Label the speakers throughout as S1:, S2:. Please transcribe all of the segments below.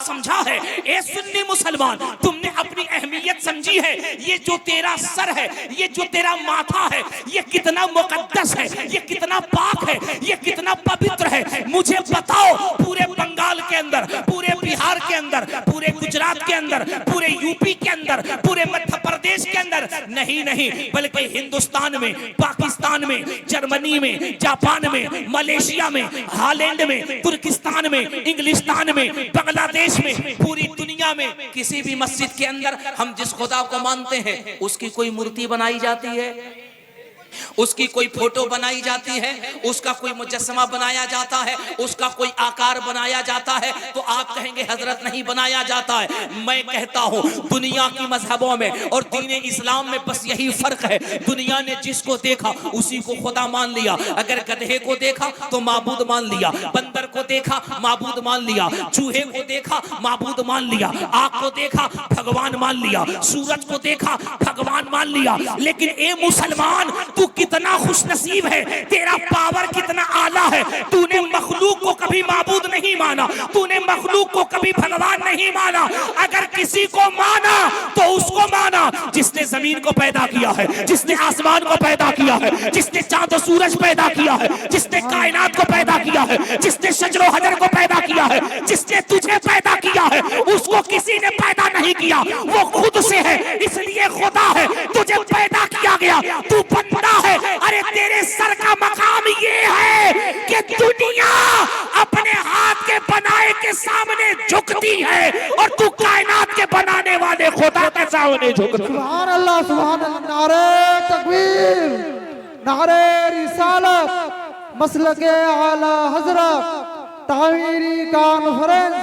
S1: समझा है। ए सुन्नी मुसलमान, तुमने अपनी अहमियत समझी है। ये जो तेरा सर है, ये जो तेरा माथा है, ये कितना मुकद्दस है, ये कितना पाक है, ये कितना पवित्र है। मुझे बताओ, पूरे बंगाल के अंदर, पूरे बिहार के अंदर, पूरे गुजरात के अंदर, पूरे यूपी के अंदर, पूरे मध्य प्रदेश के अंदर नहीं, बल्कि हिंदुस्तान में, पाकिस्तान में, जर्मनी में, जापान में, मलेशिया में, हॉलैंड में, तुर्किस्तान में, इंग्लिस्तान में, बांग्लादेश में, पूरी दुनिया में किसी भी मस्जिद के अंदर हम जिस खुदा को मानते हैं उसकी कोई मूर्ति बनाई जाती है, उसकी कोई फोटो बनाई जाती है, उसका कोई मुजस्समा बनाया जाता है, उसका कोई आकार बनाया जाता है, तो आप कहेंगे हजरत नहीं बनाया जाता है। मैं कहता हूं दुनिया की मजहबों में और दीन इस्लाम में बस यही फर्क है। दुनिया ने जिसको देखा उसी को खुदा मान लिया। अगर गधे को देखा तो माबूद मान लिया, बंदर को देखा माबूद मान लिया, चूहे को देखा माबूद मान लिया, आग को देखा भगवान मान लिया, सूरज को देखा भगवान मान लिया। लेकिन ए मुसलमान, तू कितना खुशनसीब है, तेरा पावर कितना आला है। तूने मखलूक को कभी माबूद नहीं माना, तूने मखलूक को कभी भगवान नहीं माना। अगर किसी को माना तो उसको माना जिसने जमीन को पैदा किया है, जिसने आसमान को पैदा किया है, जिसने चांद और सूरज पैदा किया है, जिसने कायनात को पैदा किया है, जिसने शजरो हजर को पैदा किया है, जिसने तुझे पैदा किया है। उसको किसी ने पैदा नहीं किया, वो खुद से है, इसलिए खुदा है। तुझे पैदा किया गया, तू बंदा है। अरे तेरे सर का मकाम ये है कि दुनिया अपने हाथ के बनाए के सामने झुकती है और तू कायनात के बनाने वाले खुदा के सामने झुकती है।
S2: सुभान अल्लाह, सुभान अल्लाह। नारे तकबीर, नारे रिसालत, मसलके आला हजरत, तामीरी कॉन्फ्रेंस,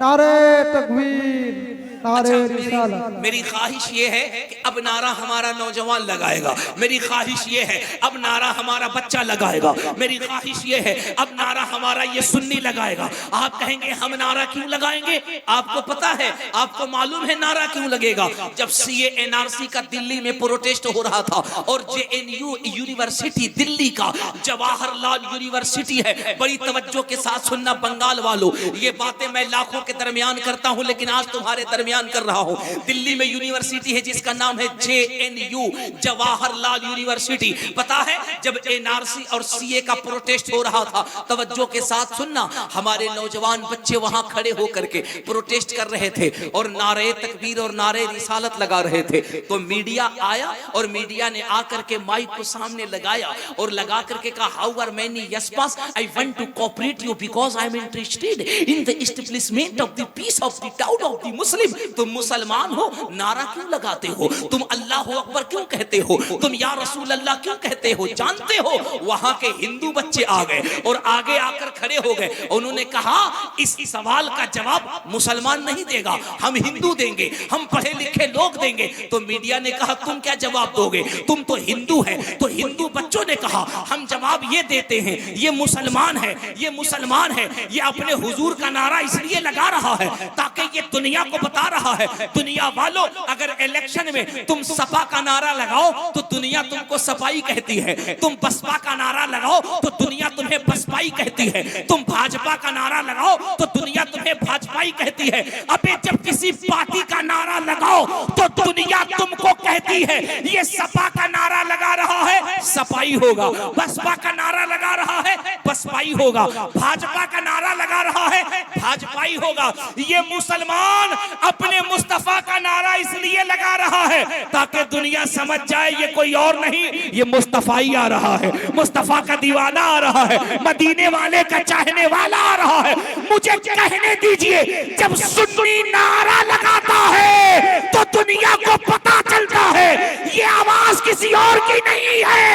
S2: नारे तकबीर,
S1: मेरी ख्वाहिश ये है कि अब नारा हमारा नौजवान लगाएगा, मेरी ख्वाहिश ये है अब नारा हमारा बच्चा लगाएगा, मेरी ख्वाहिश ये है अब नारा हमारा ये सुन्नी लगाएगा। आप कहेंगे हम नारा क्यों लगाएंगे? आपको पता है, आपको मालूम है नारा क्यों लगेगा? जब सीए एनआरसी का दिल्ली में प्रोटेस्ट हो रहा था और जेएनयू यूनिवर्सिटी दिल्ली का जवाहरलाल यूनिवर्सिटी है, बड़ी तवज्जो के साथ सुनना बंगाल वालों, ये बातें मैं लाखों के दरमियान करता हूं लेकिन आज तुम्हारे दरमियान कर रहा हूं। दिल्ली में यूनिवर्सिटी है जिसका नाम है जेएनयू, जवाहरलाल यूनिवर्सिटी। पता है जब एनआरसी और सीए का प्रोटेस्ट हो रहा था, तवज्जो के साथ सुनना, हमारे नौजवान बच्चे वहां खड़े होकर के प्रोटेस्ट कर रहे थे और नारे तकबीर और नारे रिसालत लगा रहे थे। तो मीडिया आया और मीडिया ने आकर के माइक को सामने लगाया और लगा करके कहा, हाउ आर मेनी यस्पास, I want to cooperate you because I am interested in the establishment of the peace of the town of the Muslim. तुम मुसलमान हो, नारा क्यों लगाते हो? तुम अल्लाह अकबर क्यों कहते हो? तुम या रसूल अल्लाह क्यों कहते हो? जानते हो वहां के हिंदू बच्चे आ गए और आगे आकर खड़े हो गए। उन्होंने कहा इस सवाल का जवाब मुसलमान नहीं देगा, हम हिंदू देंगे, हम पढ़े लिखे लोग देंगे। तो मीडिया ने कहा तुम क्या जवाब दोगे? तुम तो हिंदू है। तो हिंदू बच्चों ने कहा हम जवाब ये देते हैं, ये मुसलमान है, ये मुसलमान है, ये अपने हुजूर का नारा इसलिए लगा रहा है ताकि ये दुनिया को बता रहा है, दुनिया वालों अगर इलेक्शन में तुम सपा का नारा लगाओ तो दुनिया तुमको सपाई कहती है, तुम बसपा का नारा लगाओ तो दुनिया तुम्हें बसपाई कहती है, तुम भाजपा का नारा लगाओ तो दुनिया तुम्हें भाजपाई कहती है। अबे जब किसी पार्टी का नारा लगाओ तो दुनिया तुमको कहती है ये सपा का नारा लगा रहा है सपाई होगा, बसपा का नारा लगा रहा है बसपाई होगा, भाजपा का नारा लगा रहा है भाजपाई होगा। ये मुसलमान अपने मुस्तफा का नारा इसलिए लगा रहा है ताकि दुनिया समझ जाए ये कोई और नहीं, ये मुस्तफा ही आ रहा है, मुस्तफा का दीवाना आ रहा है, मदीने वाले का चाहने वाला आ रहा है। मुझे कहने दीजिए जब सुन्नी नारा लगाता है तो दुनिया को पता चलता है ये आवाज किसी और की नहीं है,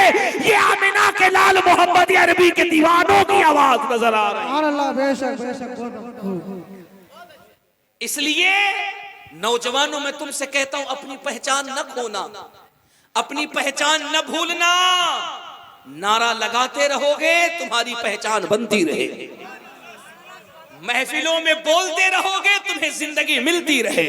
S1: ये आमिना के लाल मोहम्मद अरबी के दीवानों की आवाज नजर आ रही है।
S2: बेशक बेशक।
S1: इसलिए नौजवानों में तुमसे कहता हूं अपनी पहचान न खोना, अपनी पहचान न भूलना। नारा लगाते रहोगे तुम्हारी पहचान बनती रहेगी, महफिलों में बोलते रहोगे तुम्हें जिंदगी मिलती रहे।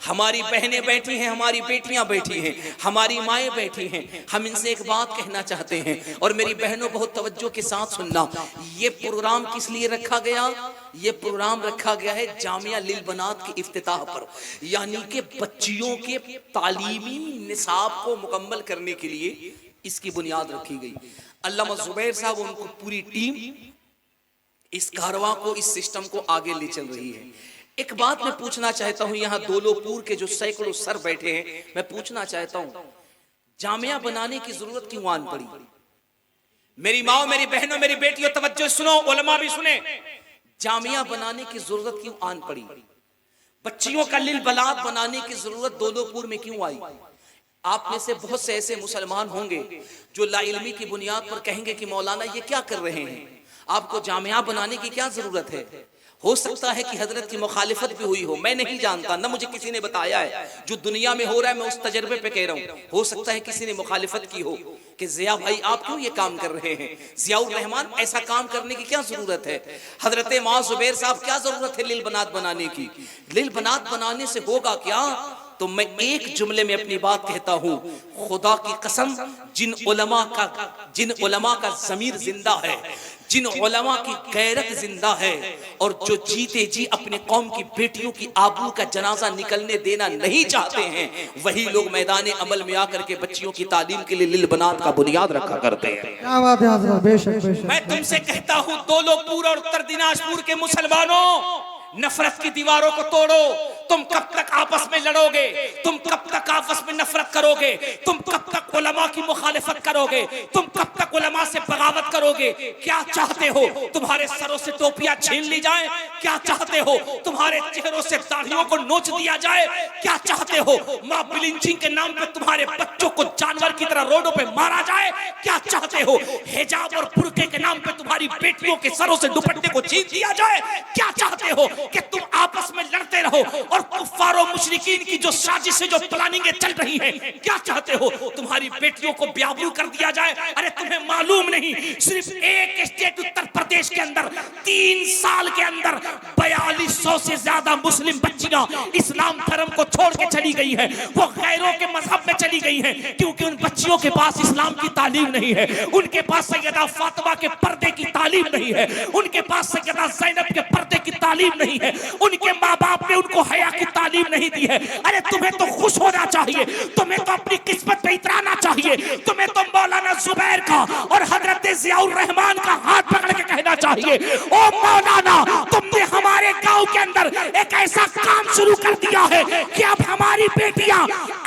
S1: हमारी बहनें बैठी हैं, हमारी बेटियां बैठी हैं, हमारी माएँ बैठी हैं। हम इनसे एक बात कहना चाहते हैं, और मेरी बहनों बहुत तवज्जो के साथ सुनना। ये प्रोग्राम किस लिए रखा गया? ये प्रोग्राम रखा गया है जामिया लिल बनात के इफ्तिताह पर, यानी कि बच्चियों के तालीमी निसाब को मुकम्मल करने के लिए इसकी बुनियाद रखी गई। अल्लामा जुबैर साहब, उनको पूरी टीम इस कारवां को, इस सिस्टम को आगे ले चल रही है। एक बात मैं पूछना चाहता हूं, यहाँ दोलोपुर के जो सैकड़ों सर बैठे हैं, मैं पूछना चाहता हूं, जामिया बनाने की जरूरत क्यों आन पड़ी? मेरी माओ, मेरी बहनों, मेरी बेटियों, तवज्जो सुनो, उलमा भी सुने। जामिया बनाने की जरूरत क्यों आन पड़ी? बच्चियों का लिल बलात बनाने की जरूरत दोलोपुर में क्यों आई? आप में से बहुत से ऐसे मुसलमान होंगे जो लाइल्मी की बुनियाद पर कहेंगे कि मौलाना ये क्या कर रहे हैं, आपको जामिया बनाने की क्या जरूरत है? हो सकता है कि हजरत की मुखालिफत भी हुई हो, मैं नहीं जानता, ना मुझे किसी ने बताया है। जो दुनिया में हो रहा है मैं उस तजर्बे पे कह रहा हूँ। हो सकता है किसी ने मुखालिफत की हो कि जिया भाई आप क्यों ये काम कर रहे हैं, जियाउर रहमान ऐसा काम करने की क्या जरूरत है, हजरत मां जुबैर साहब क्या जरूरत है लिल बनात बनाने की? लिल बनात बनाने से होगा क्या? तो मैं एक जुमले में अपनी बात कहता हूं, खुदा की कसम, जिन उलमा का ज़मीर जिंदा है, जिन उलमा की गैरत जिंदा है, और जो जीते जी अपने कौम की बेटियों की आबरू का जनाजा निकलने देना नहीं चाहते हैं, वही लोग मैदान अमल में आकर के बच्चियों की तालीम के लिए लिल बनात का बुनियाद रखा करते हैं।
S2: क्या बात है हजरत, बेशक बेशक।
S1: मैं तुमसे कहता हूं, दोलोपुर और उत्तर दिनाजपुर के मुसलमानों, नफरत की दीवारों को तोड़ो। तुम कब तक आपस में लड़ोगे? तुम कब तक आपस में नफरत करोगे? तुम कब तक उलमा की मुखालिफत करोगे? तुम कब तक उलमा से बगावत करोगे? क्या चाहते हो, तुम्हारे सरों से टोपियां छीन ली जाए? क्या चाहते हो, तुम्हारे चेहरों से दाढ़ियों को नोच दिया जाए? क्या चाहते हो, मां बिलिंचिंग के नाम पे तुम्हारे बच्चों को जानवर की तरह रोडों पे मारा जाए? क्या चाहते हो, हिजाब और बुर्के के नाम पे तुम्हारी बेटियों के सरों से दुपट्टे को छीन दिया जाए? क्या चाहते हो कि तुम आपस में लड़ते रहो, और कुफ्फार और मुशरिकीन की जो साजिशें, जो प्लानिंगें चल रही हैं, क्या चाहते हो, तुम्हारी बेटियों को बेआबरू कर दिया जाए? अरे तुम्हें मालूम नहीं, सिर्फ एक स्टेट उत्तर प्रदेश के अंदर 3 साल के अंदर 4200 से ज्यादा मुस्लिम बच्चियां इस्लाम धर्म को छोड़ के चली गई है। वो गैरों के मजहब में चली गई है, क्योंकि उन बच्चियों के पास इस्लाम की तालीम नहीं है, उनके पास सैयदा फातिमा के पर्दे की तालीम नहीं है, उनके पास सैयदा ज़ैनब के पर्दे की तालीम नहीं है, उनके माँ बाप ने उनको हया की तालीम नहीं दी है। अरे तुम्हें तो खुश होना चाहिए, तुम्हें तो अपनी किस्मत पे इतराना चाहिए, तुम्हें तो मौलाना जुबैर का और हजरत जियाउर रहमान का हाथ पकड़ के कहना चाहिए, ओ मौलाना, तुमने हमारे गांव के अंदर एक ऐसा काम शुरू कर दिया है कि अब हमारी बेटियां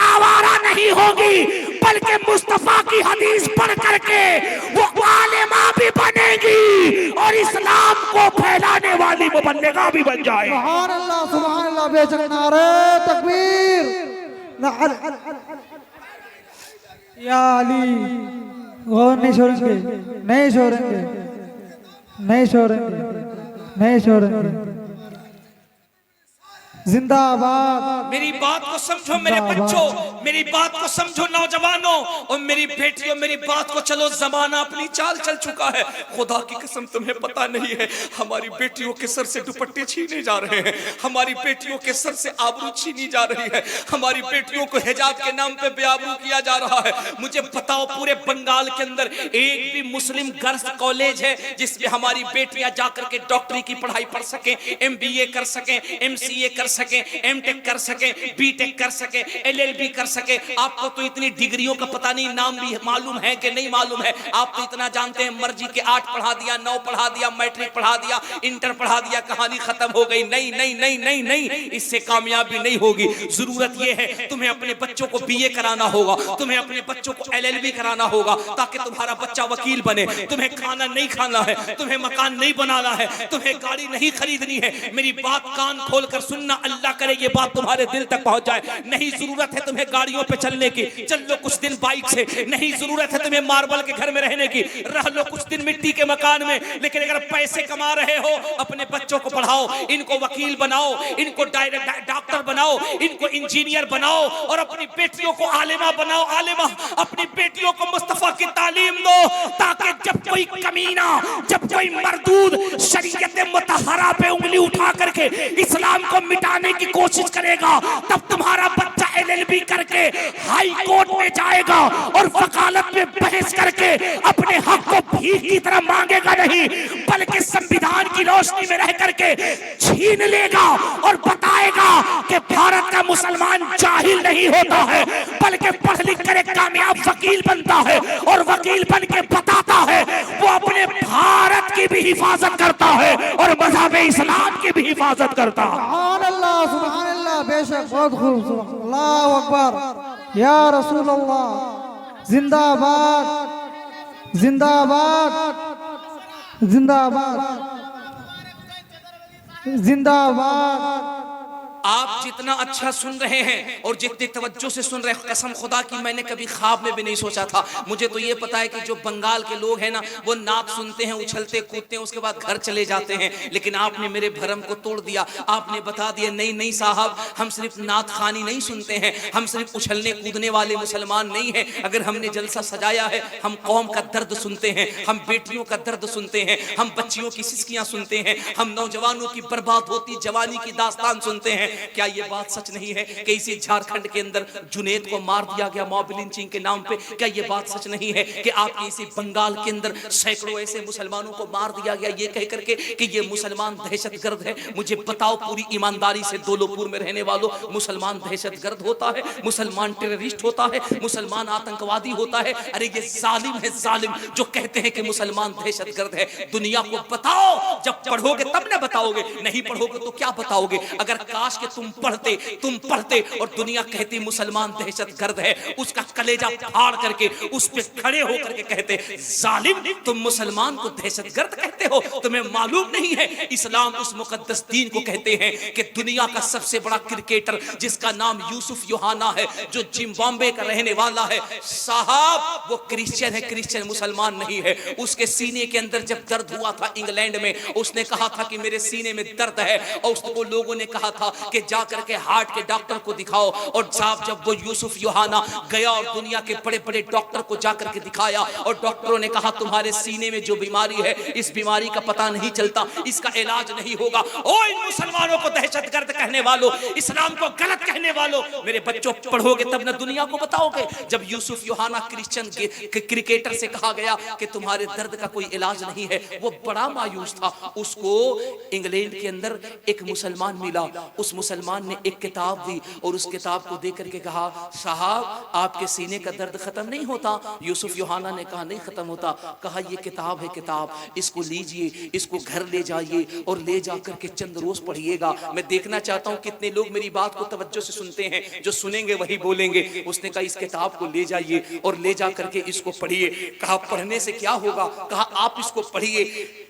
S1: आवारा नहीं होगी, बल्कि मुस्तफा की हदीस पढ़ करके वो आलिमा भी बनेगी और इस्लाम को फैलाने वाली मुबल्लिगा भी बन जाए।
S2: सुभान अल्लाह, सुभान अल्लाह, बेशक। नारे तकबीर, नारे या अली। वो नहीं छोड़ेंगे, नहीं छोड़ेंगे, नहीं छोड़ेंगे, नहीं छोड़ेंगे। जिंदाबाद।
S1: मेरी बात को समझो मेरे बच्चों, मेरी बात को समझो नौजवानों, और मेरी बेटियों, मेरी बात को चलो। जमाना अपनी चाल चल चुका है। खुदा की कसम तुम्हें पता नहीं है, हमारी बेटियों के सर से दुपट्टे छीने जा रहे हैं, हमारी बेटियों के सर से आबरू छीनी जा रही है, हमारी बेटियों को हिजाब के नाम पे बेआबरू किया जा रहा है। मुझे बताओ, पूरे बंगाल के अंदर एक भी मुस्लिम गर्ल्स कॉलेज है जिसमें हमारी बेटियां जाकर के डॉक्टरी की पढ़ाई पढ़ सकें, MBA कर सकें, MCA कर सके, M.Tech कर सके, B.Tech कर सके, LLB कर सके? आपको तो इतनी डिग्रियों का पता नहीं, नाम भी मालूम है कि नहीं मालूम है? आप तो इतना जानते हैं, मर्जी के 8 पढ़ा दिया, 9 पढ़ा दिया, मैट्रिक पढ़ा दिया, इंटर पढ़ा दिया, कहानी खत्म हो गई। नहीं नहीं नहीं नहीं नहीं, इससे कामयाबी नहीं होगी। जरूरत यह है तुम्हें अपने बच्चों को BA कराना होगा, तुम्हें अपने बच्चों को LLB कराना होगा, ताकि तुम्हारा बच्चा वकील बने। तुम्हें खाना नहीं खाना है, तुम्हें मकान नहीं बनाना है, तुम्हें गाड़ी नहीं खरीदनी है। मेरी बात कान खोलकर सुनना, अल्लाह करे ये बात तुम्हारे दिल तक पहुंच जाए। नहीं जरूरत है तुम्हें गाड़ियों पे चलने की, चल लो कुछ दिन बाइक से। नहीं जरूरत है तुम्हें मार्बल के घर में रहने की, रह लो कुछ दिन मिट्टी के मकान में। लेकिन अगर पैसे कमा रहे हो, अपने बच्चों को पढ़ाओ, इनको वकील बनाओ, इनको डॉक्टर बनाओ, इनको इंजीनियर बनाओ, और अपनी बेटियों को आलिमा बनाओ। आलिमा, अपनी बेटियों को मुस्तफा की तालीम दो, ताकि जब कोई कमीना, जब कोई मरदूद शरीयत मुतहरा पे उंगली उठा करके इस्लाम को मिटा बताने की कोशिश करेगा तब तुम्हारा बच्चा LLB करके हाई कोर्ट में जाएगा और वकालत में बहस करके अपने हक को भीख की तरह मांगेगा नहीं, बल्कि संविधान की रोशनी में रह करके छीन लेगा और बताएगा कि भारत का मुसलमान जाहिल नहीं होता है, बल्कि पढ़ लिख कर एक कामयाब वकील बनता है और वकील बन के बताता है वो अपने भारत की भी हिफाजत करता है और मज़हब इस्लाम की भी हिफाजत करता है।
S2: सुभान अल्लाह, बेशक बहुत खूब, अल्लाहु अकबर, या रसूल अल्लाह, जिंदाबाद जिंदाबाद जिंदाबाद जिंदाबाद।
S1: आप जितना अच्छा सुन रहे हैं और जितनी तवज्जो से सुन रहे हैं, कसम खुदा की मैंने कभी ख्वाब में भी नहीं सोचा था। मुझे तो ये पता है कि जो बंगाल के लोग हैं ना, वो नात सुनते हैं, उछलते कूदते हैं, उसके बाद घर चले जाते हैं। लेकिन आपने मेरे भरम को तोड़ दिया, आपने बता दिया नहीं नहीं साहब, हम सिर्फ नात खानी नहीं सुनते हैं, हम सिर्फ उछलने कूदने वाले मुसलमान नहीं हैं। अगर हमने जलसा सजाया है, हम कौम का दर्द सुनते हैं, हम बेटियों का दर्द सुनते हैं, हम बच्चियों की सिसकियां सुनते हैं, हम नौजवानों की बर्बाद होती जवानी की दास्तान सुनते हैं। क्या ये बात सच नहीं है कि इसी झारखंड के अंदर जुनेद को मार दिया गया मॉब लिंचिंग के नाम पे? क्या ये बात सच नहीं है कि आपके इसी बंगाल के अंदर सैकड़ों ऐसे मुसलमानों को मार दिया गया ये कह करके कि ये मुसलमान दहशतगर्द है? मुझे बताओ पूरी ईमानदारी से, दोलोपुर में रहने वालों, मुसलमान दहशतगर्द होता है? मुसलमान टेररिस्ट होता है? मुसलमान आतंकवादी होता है? अरे ये जालिम है, जालिम जो कहते हैं कि मुसलमान दहशतगर्द है। दुनिया को बताओ, जब पढ़ोगे तब ना बताओगे, नहीं पढ़ोगे तो क्या बताओगे? अगर काश के तुम पढ़ते और दुनिया कहती मुसलमान दहशतगर्द है, उसका कलेजा फाड़ करके उस पे खड़े होकर के कहते जालिम तुम मुसलमान को दहशतगर्द कहते हो, तुम्हें मालूम नहीं है इस्लाम उस मुकद्दस दीन को कहते हैं कि दुनिया का सबसे बड़ा क्रिकेटर जिसका नाम यूसुफ योहाना है, जो जिम्बाब्वे का रहने वाला है साहब, वो क्रिश्चियन है, क्रिश्चियन मुसलमान नहीं है। उसके सीने के अंदर जब दर्द हुआ था इंग्लैंड में, उसने कहा था कि मेरे सीने में दर्द है, और उसको लोगों ने कहा था कि जाकर के हार्ट के डॉक्टर को दिखाओ। और साहब जब वो यूसुफ योहाना गया और दुनिया के बड़े बड़े डॉक्टर को जाकर के दिखाया और डॉक्टरों ने कहा तुम्हारे सीने में जो बीमारी है, इस बीमारी का पता नहीं चलता, इसका इलाज नहीं होगा। ओ इन मुसलमानों को दहशतगर्द कहने वालों, इस्लाम को गलत कहने वालों, मेरे बच्चों पढ़ोगे तब ना दुनिया को बताओगे। जब यूसुफ योहाना क्रिश्चियन क्रिकेटर से कहा गया कि तुम्हारे दर्द का कोई इलाज नहीं है, वो बड़ा मायूस था। उसको इंग्लैंड के अंदर एक मुसलमान मिला, उस मुसलमान ने एक किताब दी और उस किताब को देख करके कहा साहब आपके सीने का दर्द खत्म नहीं होता? यूसुफ योहाना ने कहा नहीं खत्म होता। कहा ये किताब है, किताब इसको लीजिए, इसको घर ले जाइए और ले जाकर के चंद रोज पढ़िएगा। मैं देखना चाहता हूँ कितने लोग मेरी बात को तवज्जो से सुनते हैं, जो सुनेंगे वही बोलेंगे। उसने कहा इस किताब को ले जाइए और ले जा करके इसको पढ़िए। कहा पढ़ने से क्या होगा? कहा आप इसको पढ़िए,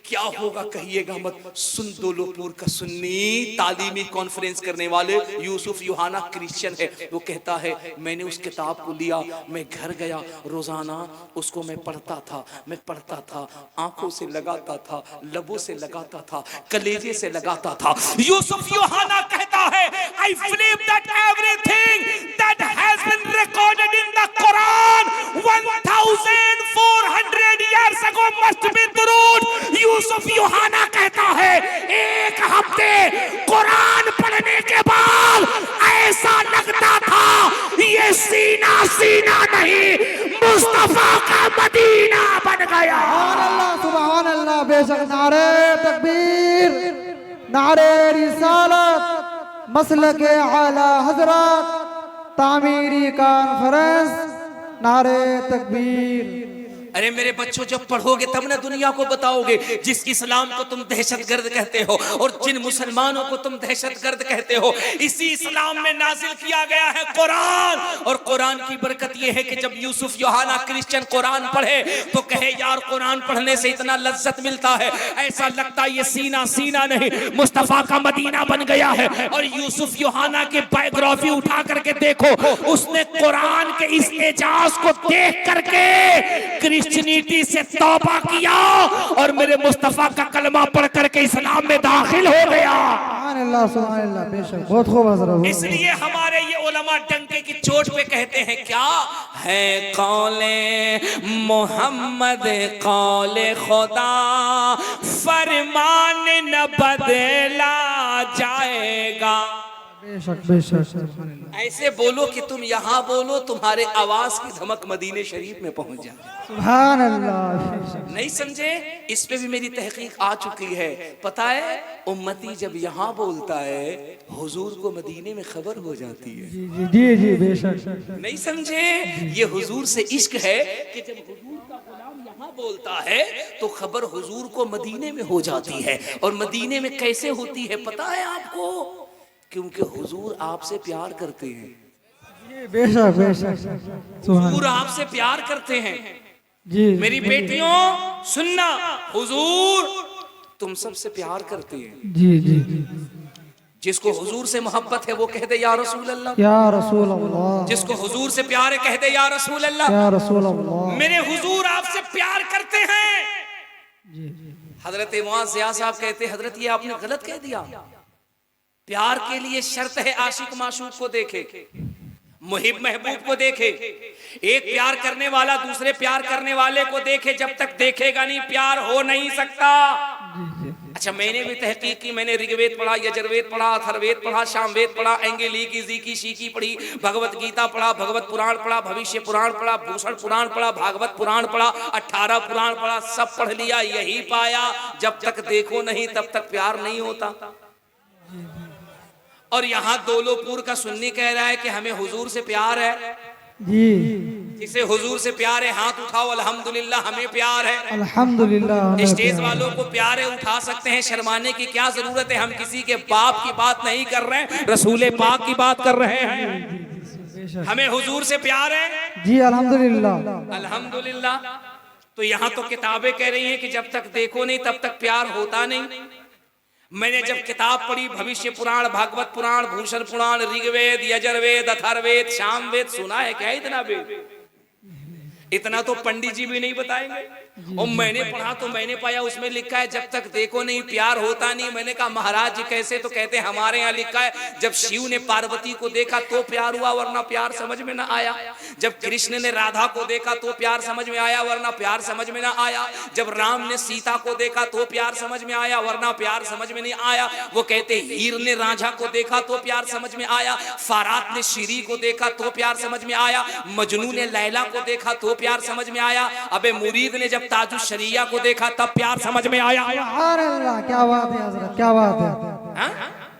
S1: क्या होगा कहिएगा मत। सुन दोलोपुर का सुन्नी तालीमी कॉन्फ्रेंस करने वाले यूसुफ योहाना क्रिश्चियन है, वो कहता है मैंने उस किताब को लिया, मैं घर गया, रोजाना उसको मैं पढ़ता था, आंखों से लगाता था, लबों से लगाता था, कलेजे से लगाता था। यूसुफ योहाना कहता है I believe that everything that has been recorded in the Quran 1400 years ago must be true। Yusuf Yohana कहता है एक हफ्ते कुरान पढ़ने के बाद ऐसा लगता था ये सीना सीना नहीं मुस्तफा का मदीना बन गया।
S2: सुभान अल्लाह, बेशक। नारे तकबीर, नारे रिसालत, मसलके आला हजरत, तामीरी कॉन्फ्रेंस, नारे तकबीर।
S1: अरे मेरे बच्चों जब पढ़ोगे तब ना दुनिया को बताओगे। जिस इस्लाम को तुम दहशतगर्द कहते हो और जिन मुसलमानों को तुम दहशतगर्द कहते हो, इसी इस्लाम में नाजिल किया गया है कुरान। और कुरान की बरकत यह है कि जब यूसुफ योहाना क्रिश्चियन कुरान पढ़े तो कहे यार कुरान पढ़ने से इतना लज्जत मिलता है, ऐसा लगता है ये सीना सीना नहीं मुस्तफा का मदीना बन गया है। और यूसुफ योहाना की बायोग्राफी उठा करके देखो, उसने कुरान के इस एजाज को देख करके क्रिश्चियनिटी से तौबा किया और मेरे मुस्तफा का कलमा पढ़ करके इस्लाम में दाखिल हो गया।
S2: सुभान अल्लाह, बेशक बहुत खूब हज़रत।
S1: इसलिए हमारे ये उलमा डंके की चोट पे कहते हैं क्या है कौले मोहम्मद कौले खुदा फरमान न बदला जाएगा।
S2: बेशक बेशक सुभान अल्लाह
S1: ऐसे बोलो कि तुम यहाँ बोलो, तुम्हारे आवाज की धमक मदीने शरीफ में पहुंच जाए।
S2: सुभान अल्लाह।
S1: नहीं समझे? इस पे भी मेरी तहकीक आ चुकी है। पता है, उम्मती जब यहाँ बोलता है हुजूर को मदीने में खबर हो जाती है।
S2: जी जी जी जी बेशक।
S1: नहीं समझे? ये हुजूर से इश्क है कि जब हुजूर का गुलाम यहाँ बोलता है तो खबर हुजूर को मदीने में हो जाती है। और मदीने में कैसे होती है पता है आपको? क्योंकि हुजूर आपसे प्यार करते हैं।
S2: बेशक बेशक
S1: हुजूर आपसे प्यार करते हैं।
S2: जी
S1: मेरी बेटियों सुनना, हुजूर तुम सबसे प्यार करते हैं।
S2: जी जी
S1: जिसको हुजूर से मोहब्बत है वो कह दे या रसूल अल्लाह।
S2: या रसूल अल्लाह।
S1: जिसको हुजूर से प्यार है कह दे या रसूल अल्लाह।
S2: या रसूल अल्लाह।
S1: मेरे हुजूर आपसे प्यार करते हैं। हजरत मुआज़ ज़िया साहब कहते, हजरत ये आपने गलत कह दिया। प्यार के लिए शर्त है आशिक माशूक को देखे, मुहिब महबूब को देखे। एक प्यार करने वाला दूसरे प्यार करने वाले को देखे, जब तक देखेगा नहीं प्यार हो नहीं सकता। अच्छा, मैंने भी तहकीक की। मैंने ऋग्वेद पढ़ा, यजुर्वेद पढ़ा, अथर्ववेद पढ़ा, सामवेद पढ़ा, एंगेली की जी की शीकी पढ़ी, भगवत गीता पढ़ा, भगवत पुराण पढ़ा, भविष्य पुराण पढ़ा, भूषण पुराण पढ़ा, भागवत पुराण पढ़ा, 18 पुराण पढ़ा, सब पढ़ लिया। यही पाया जब तक देखो नहीं तब तक प्यार नहीं होता। और यहाँ दोलोपुर का सुन्नी कह रहा है कि हमें हुजूर से प्यार है।
S2: जी
S1: जिसे हुजूर से प्यार है हाथ उठाओ, अल्हम्दुलिल्लाह हमें प्यार है।
S2: अल्हम्दुलिल्लाह।
S1: स्टेज वालों को प्यार है, उठा सकते हैं, शर्माने की क्या जरूरत है। हम किसी के बाप की बात नहीं कर रहे हैं, रसूले पाक की बात कर रहे हैं। हमें हुजूर से प्यार है।
S2: जी अल्हम्दुलिल्लाह।
S1: अल्हम्दुलिल्लाह। तो यहाँ तो किताबें कह रही हैं कि जब तक देखो नहीं तब तक प्यार होता नहीं। मैंने जब किताब पढ़ी भविष्य पुराण, भागवत पुराण, भूषण पुराण, ऋग्वेद, यजुर्वेद, अथर्ववेद, सामवेद, सुना है क्या इतना वेद? इतना तो पंडित जी भी नहीं बताएंगे। और मैंने पढ़ा तो मैंने पाया उसमें लिखा है जब तक देखो नहीं प्यार होता नहीं। मैंने कहा महाराज जी कैसे? तो कहते हमारे यहाँ लिखा है जब शिव ने पार्वती को देखा तो प्यार हुआ, वरना प्यार समझ में ना आया। जब कृष्ण ने राधा को देखा तो प्यार समझ में आया, वरना प्यार समझ में ना आया। जब राम ने सीता को देखा तो प्यार समझ में आया, वरना प्यार समझ में नहीं आया। वो कहते हीर ने रांझा को देखा तो प्यार समझ में आया, फारात ने शीरी को देखा तो प्यार समझ में आया, मजनू ने लैला को देखा तो प्यार समझ में आया। अबे मुरीद ने जब ताजुश शरिया को देखा तब प्यार समझ में आया।
S2: सुभान अल्लाह, क्या बात है हजरत, क्या बात है।
S1: हाँ?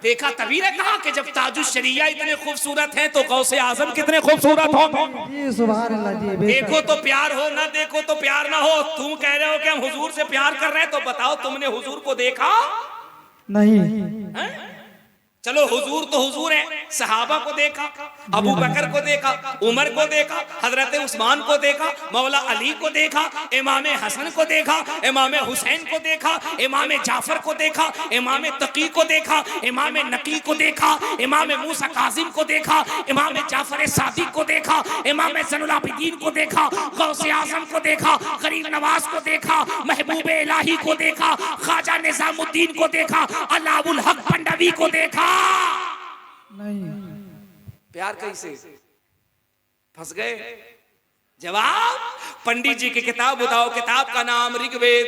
S1: देखा तभी ने कहा कि जब ताजुश शरिया इतने खूबसूरत हैं तो गौसे आजम कितने खूबसूरत होंगे।
S2: जी सुभान अल्लाह। जी
S1: देखो तो प्यार हो, ना देखो तो प्यार ना हो। तुम कह रहे हो कि हम हुजूर से प्यार कर रहे हैं, तो बताओ तुमने हुजूर को देखा
S2: नहीं?
S1: चलो हुजूर तो हुजूर है, सहाबा को देखा, अबू बकर को देखा, उमर को देखा, हजरत उस्मान को देखा, मौला अली को देखा, इमाम हसन को देखा, इमाम हुसैन को देखा, इमाम जाफर को देखा, इमाम तकी को देखा, इमाम नकी को देखा, इमाम मूसा काजिम को देखा, इमाम जाफर सादिक को देखा, इमाम ज़ैनुल आबिदीन को देखा, गौसे आजम को देखा, गरीब नवाज को देखा, महबूब इलाही को देखा, ख्वाजा निजामुद्दीन को देखा, अलाउल हक पंडवी को देखा।
S2: नहीं।
S1: प्यार कैसे? फंस गए। जवाब पंडित जी की किताब बताओ। किताब का नाम ऋग्वेद।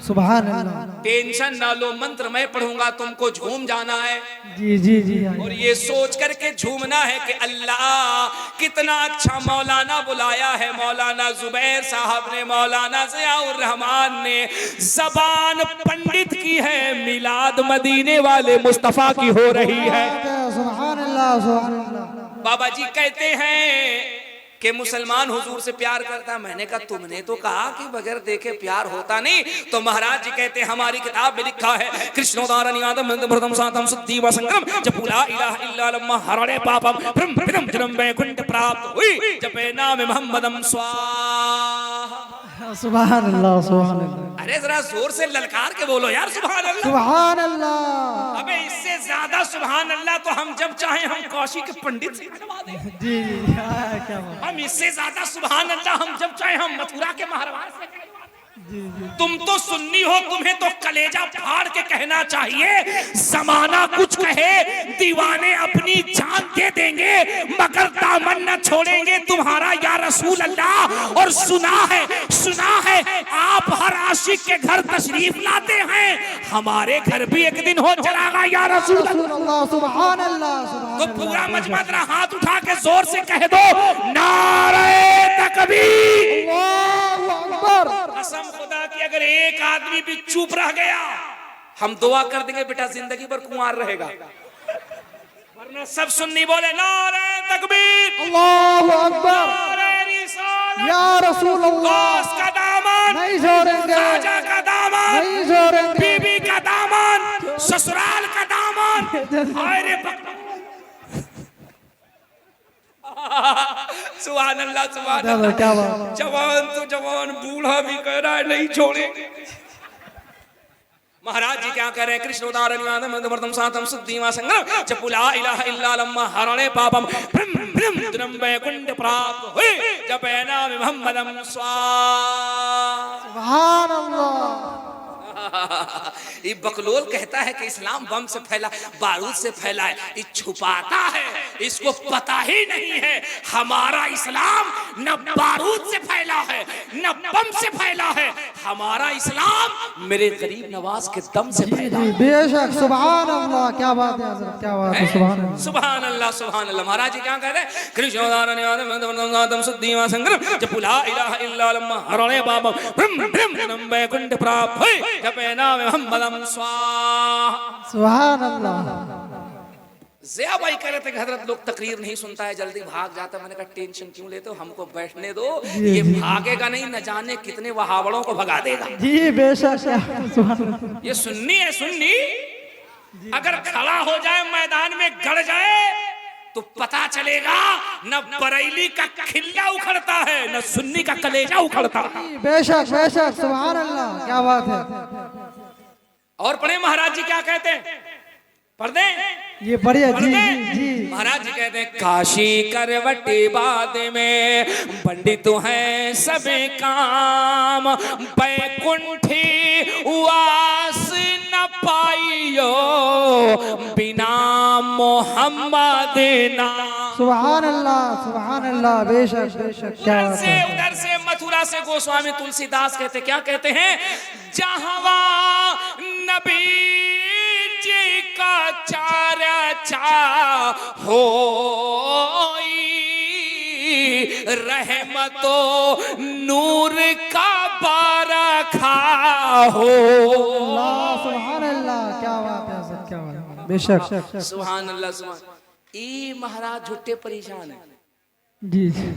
S2: सुभान अल्लाह।
S1: टेंशन ना लो, मंत्र मैं पढ़ूंगा, तुमको झूम जाना है।
S2: जी जी जी।
S1: और ये सोच करके झूमना है कि अल्लाह कितना अच्छा मौलाना बुलाया है। मौलाना जुबैर साहब ने, मौलाना ज़ियाउर रहमान ने जबान पंडित की है, मिलाद मदीने वाले मुस्तफा की हो रही है।
S2: सुभान अल्लाह, सुभान अल्लाह।
S1: बाबा जी कहते हैं कि मुसलमान हुजूर से प्यार करता है। मैंने कहा तुमने तो कहा कि बगैर देखे प्यार होता नहीं। तो महाराज जी कहते हैं हमारी किताब में लिखा है कृष्णोदारणी आदम प्रथम सातम सुद्धि व संक्रम जब ला इलाहा इल्ला लम्मा हरणे पापम ब्रह्म विदम जन्म वैकुंठ प्राप्त हुई जब नाम मोहम्मदम स्वाहा।
S2: सुभान अल्लाह, सुभान अल्लाह।
S1: अरे जरा जोर से ललकार के बोलो यार सुभान अल्लाह।
S2: सुभान अल्लाह।
S1: अबे इससे ज्यादा सुभान अल्लाह तो हम जब चाहे हम कौशी के पंडित से करवा दें।
S2: जी जी क्या बात।
S1: हम इससे ज्यादा सुभान अल्लाह हम जब चाहे हम मथुरा के महरवार से करवा दें। तुम तो सुन्नी हो, तुम्हें तो कलेजा फाड़ के कहना चाहिए जमाना कुछ कहे दीवाने अपनी जान दे देंगे मगर कर दामन न छोड़ेंगे तुम्हारा या रसूल अल्लाह। और सुना है आप हर आशिक के घर तशरीफ लाते हैं, हमारे घर भी एक दिन हो चलागा या रसूल अल्लाह।
S2: सुभान अल्लाह।
S1: तो पूरा मजमा जरा हाथ उठा के जोर से कह दो, नारे तकबीर।
S2: अल्लाहु अकबर।
S1: कसम खुदा की अगर एक आदमी भी चुप रह गया, हम दुआ कर देंगे बेटा जिंदगी भर कुंवार रहेगा, वरना सब सुन्नी बोले नारे तकबीर,
S2: अल्लाहु अकबर,
S1: नारे रिसालत,
S2: या रसूल अल्लाह।
S1: गौस का दामन
S2: नहीं छोड़ेंगे,
S1: राजा का दामन,
S2: नहीं छोड़ेंगे,
S1: बीबी का दामन, ससुराल का दामन। अरे सुभान अल्लाह, सुभान अल्लाह।
S2: क्या बात।
S1: जवान तो जवान, बूढ़ा भी कह रहा है नहीं छोड़ेंगे। महाराज जी क्या कह रहे हैं, कृष्ण उदाहरण सातम सुद्धीवा संग्रह चपुला इलाहा इल्ला लम्मा हरणे पापम भ्रम भ्रम द्रम वैकुंठ प्राप्त हुए जब नाम मोहम्मदम स्वा।
S2: सुभान अल्लाह।
S1: ये बकलोल कहता है कि इस्लाम बम से फैला, बारूद से फैला है, ये छुपाता है, इसको पता ही नहीं है हमारा इस्लाम न बारूद से फैला है न बम से फैला है, हमारा इस्लाम मेरे गरीब नवाज के दम से फैला है।
S2: बेशक। सुभान अल्लाह। क्या बात है हज़रत, क्या बात है। सुभान अल्लाह,
S1: सुभान अल्लाह, सुभान अल्लाह। महाराज जी क्या कह रहे हैं, कृष्ण उदाहरण सुद्धीवा संग्रह जपुला इलाहा इल्ला लम्मा हरणे पापम भ्रम भ्रम द्रम वैकुंठ प्राप्त हुए जब नाम मोहम्मदम स्वा।
S2: सुभान अल्लाह।
S1: ज़िया भाई कह रहे थे कि हजरत लोग तकरीर नहीं सुनता है, जल्दी भाग जाता है। मैंने कहा टेंशन क्यों लेते हो, हमको बैठने दो, ये भागेगा नहीं, न जाने कितने वहावड़ों को भगा देगा।
S2: जी बेशक।
S1: ये सुन्नी है, सुन्नी अगर खड़ा हो जाए मैदान में गड़ जाए तो पता चलेगा न बरेली का खिल्ला उखड़ता है न सुन्नी का कलेजा उखड़ता है।
S2: बेशक बेशक। सुभान अल्लाह। क्या बात है।
S1: और पढ़े महाराज जी क्या कहते हैं, पढ़ दे
S2: ये बढ़िया। जी जी जी।
S1: महाराज जी कहते हैं, काशी करवटी बाद में पंडित हैं सबे काम, बैकुंठी उआस न पाइयो बिना मोहम्मद नाम।
S2: सुभान अल्लाह, सुभान अल्लाह। बेशक बेशक। क्या बात है।
S1: उधर से मथुरा से गोस्वामी तुलसीदास कहते, क्या कहते हैं, जहां नबी जी का चारा हो रहमतो नूर का बारखा हो।
S2: सुभान अल्लाह। क्या बात है हज़रत, क्या बात है। बेशक।
S1: सुभान अल्लाह, सुभान। ई महाराज झुट्टे परेशान है।
S2: जी जी।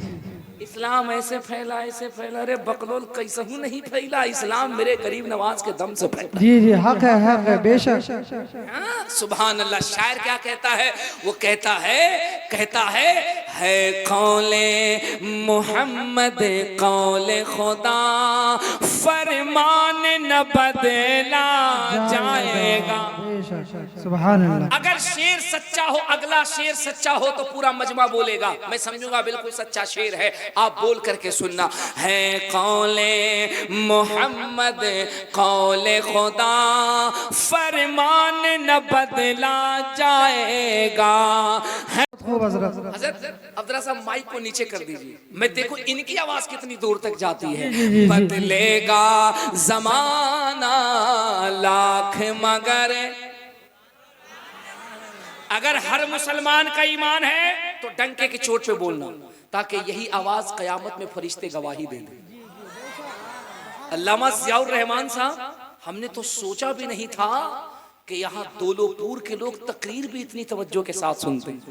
S1: इस्लाम ऐसे फैला, ऐसे फैला, रे बकलोल कैसे हूँ नहीं फैला, इस्लाम मेरे गरीब नवाज के दम से फैला।
S2: जी जी। हक है बेशक।
S1: सुभान अल्लाह। शायर क्या कहता है, वो कहता है कौले मोहम्मद कौले खुदा फरमान न बदला जाएगा।
S2: सुभान अल्लाह।
S1: अगर शेर सच्चा हो, अगला शेर सच्चा हो तो पूरा मजमा बोलेगा, मैं समझूंगा बिल्कुल सच्चा शेर है, आप बोल करके सुनना। है कौले मोहम्मद कौले खुदा फरमान न बदला जाएगा। हज़रत अब जरा सा माइक को नीचे कर दीजिए, मैं देखो इनकी आवाज कितनी दूर तक जाती है। बदलेगा जमाना लाख मगर, अगर हर मुसलमान का ईमान है तो डंके की चोट पे बोलना, ताकि यही आवाज कयामत में फरिश्ते गवाही दे दें। अल्लामा ज़ियाउर रहमान साहब, हमने तो सोचा भी नहीं था कि यहाँ दौलतपुर के लोग तकरीर भी इतनी तवज्जो के साथ सुनते हैं।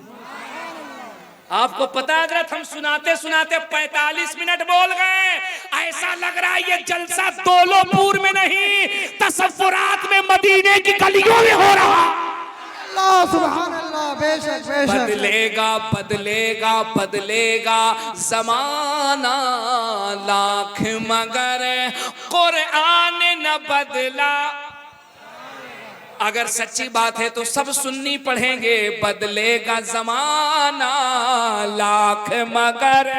S1: आपको पता है हज़रत, हम सुनाते सुनाते 45 मिनट बोल गए। ऐसा लग रहा है ये जलसा दौलतपुर में नहीं, तसव्वुरात में मदीने की गलियों में हो रहा।
S2: सुभान अल्लाह। बेशक बेशक।
S1: बदलेगा बदलेगा बदलेगा जमाना लाख मगर कुरान न बदला। अगर सच्ची बात है तो सब सुन्नी पढ़ेंगे, बदलेगा जमाना लाख मगर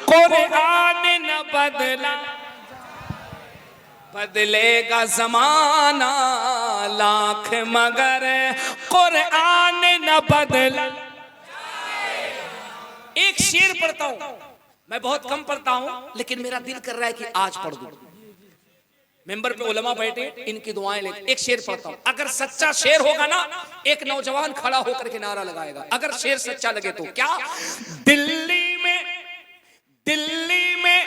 S1: कुरान न बदला। बदलेगा जमाना लाख मगर कुरान न बदला। एक शेर पढ़ता हूं, मैं बहुत कम पढ़ता हूं लेकिन मेरा दिल कर रहा है कि आज पढ़ दूं। मेंबर पे उलमा बैठे, इनकी दुआएं लेते, एक शेर पढ़ता हूं। अगर सच्चा शेर होगा ना, एक नौजवान खड़ा होकर के नारा लगाएगा, अगर शेर सच्चा लगे तो। क्या? दिल्ली में, दिल्ली में,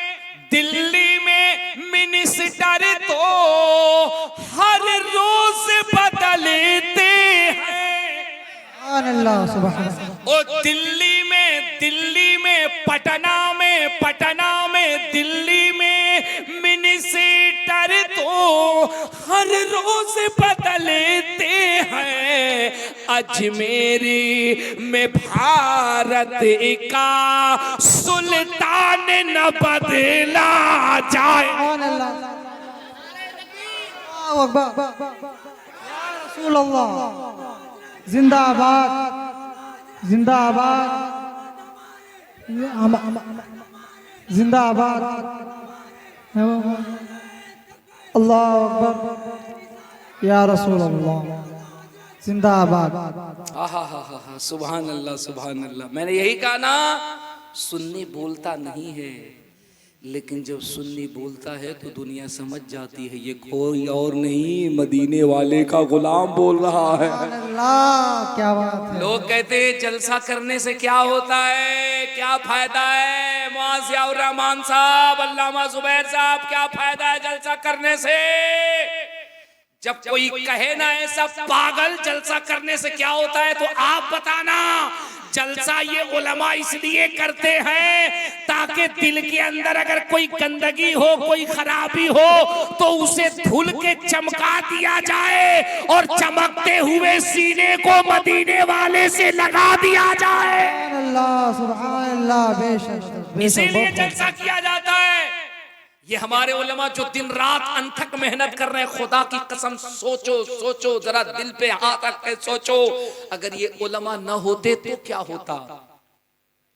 S1: दिल्ली में मिनिस्टर तो हर रोज बदलते हैं।
S2: अल्लाह सुभान अल्लाह।
S1: ओ दिल्ली में, दिल्ली में, पटना में, पटना में, दिल्ली में मिनिस्टर तो हर रोज बदलते हैं। अजमेरी में भारत का सुल्तान न बदला जाए।
S2: अल्लाह अकबर, या रसूल अल्लाह, जिंदाबाद जिंदाबाद जिंदाबाद। अल्लाह अकबर, या रसूल अल्लाह, जिंदाबाद।
S1: हा, सुभान अल्लाह, सुभान अल्लाह। मैंने यही कहा ना, सुन्नी बोलता नहीं है, लेकिन जब सुन्नी बोलता है तो दुनिया समझ जाती है ये कोई और नहीं, मदीने वाले का गुलाम बोल रहा है।
S2: अल्लाह, क्या बात है।
S1: लोग कहते हैं जलसा करने से क्या होता है, क्या फायदा है? मुआज़ियाउर रहमान साहब, अल्लामा जुबैर साहब, क्या फायदा है जलसा करने से? जब कोई कहे ना ऐसा पागल जलसा करने से क्या होता है, तो आप बताना। जलसा ये उलमा इसलिए करते हैं ताकि दिल के अंदर अगर कोई गंदगी हो, कोई खराबी हो, तो उसे धुल के चमका दिया जाए और चमकते हुए सीने को मदीने वाले से लगा दिया जाए।
S2: अल्लाह सुभान अल्लाह, बेशक
S1: इसीलिए जलसा किया जाता है। ये हमारे उलमा जो दिन रात अनथक मेहनत कर रहे हैं, खुदा की कसम सोचो, सोचो जरा, दिल पे हाथ रख के सोचो, अगर ये उलमा न होते तो क्या होता?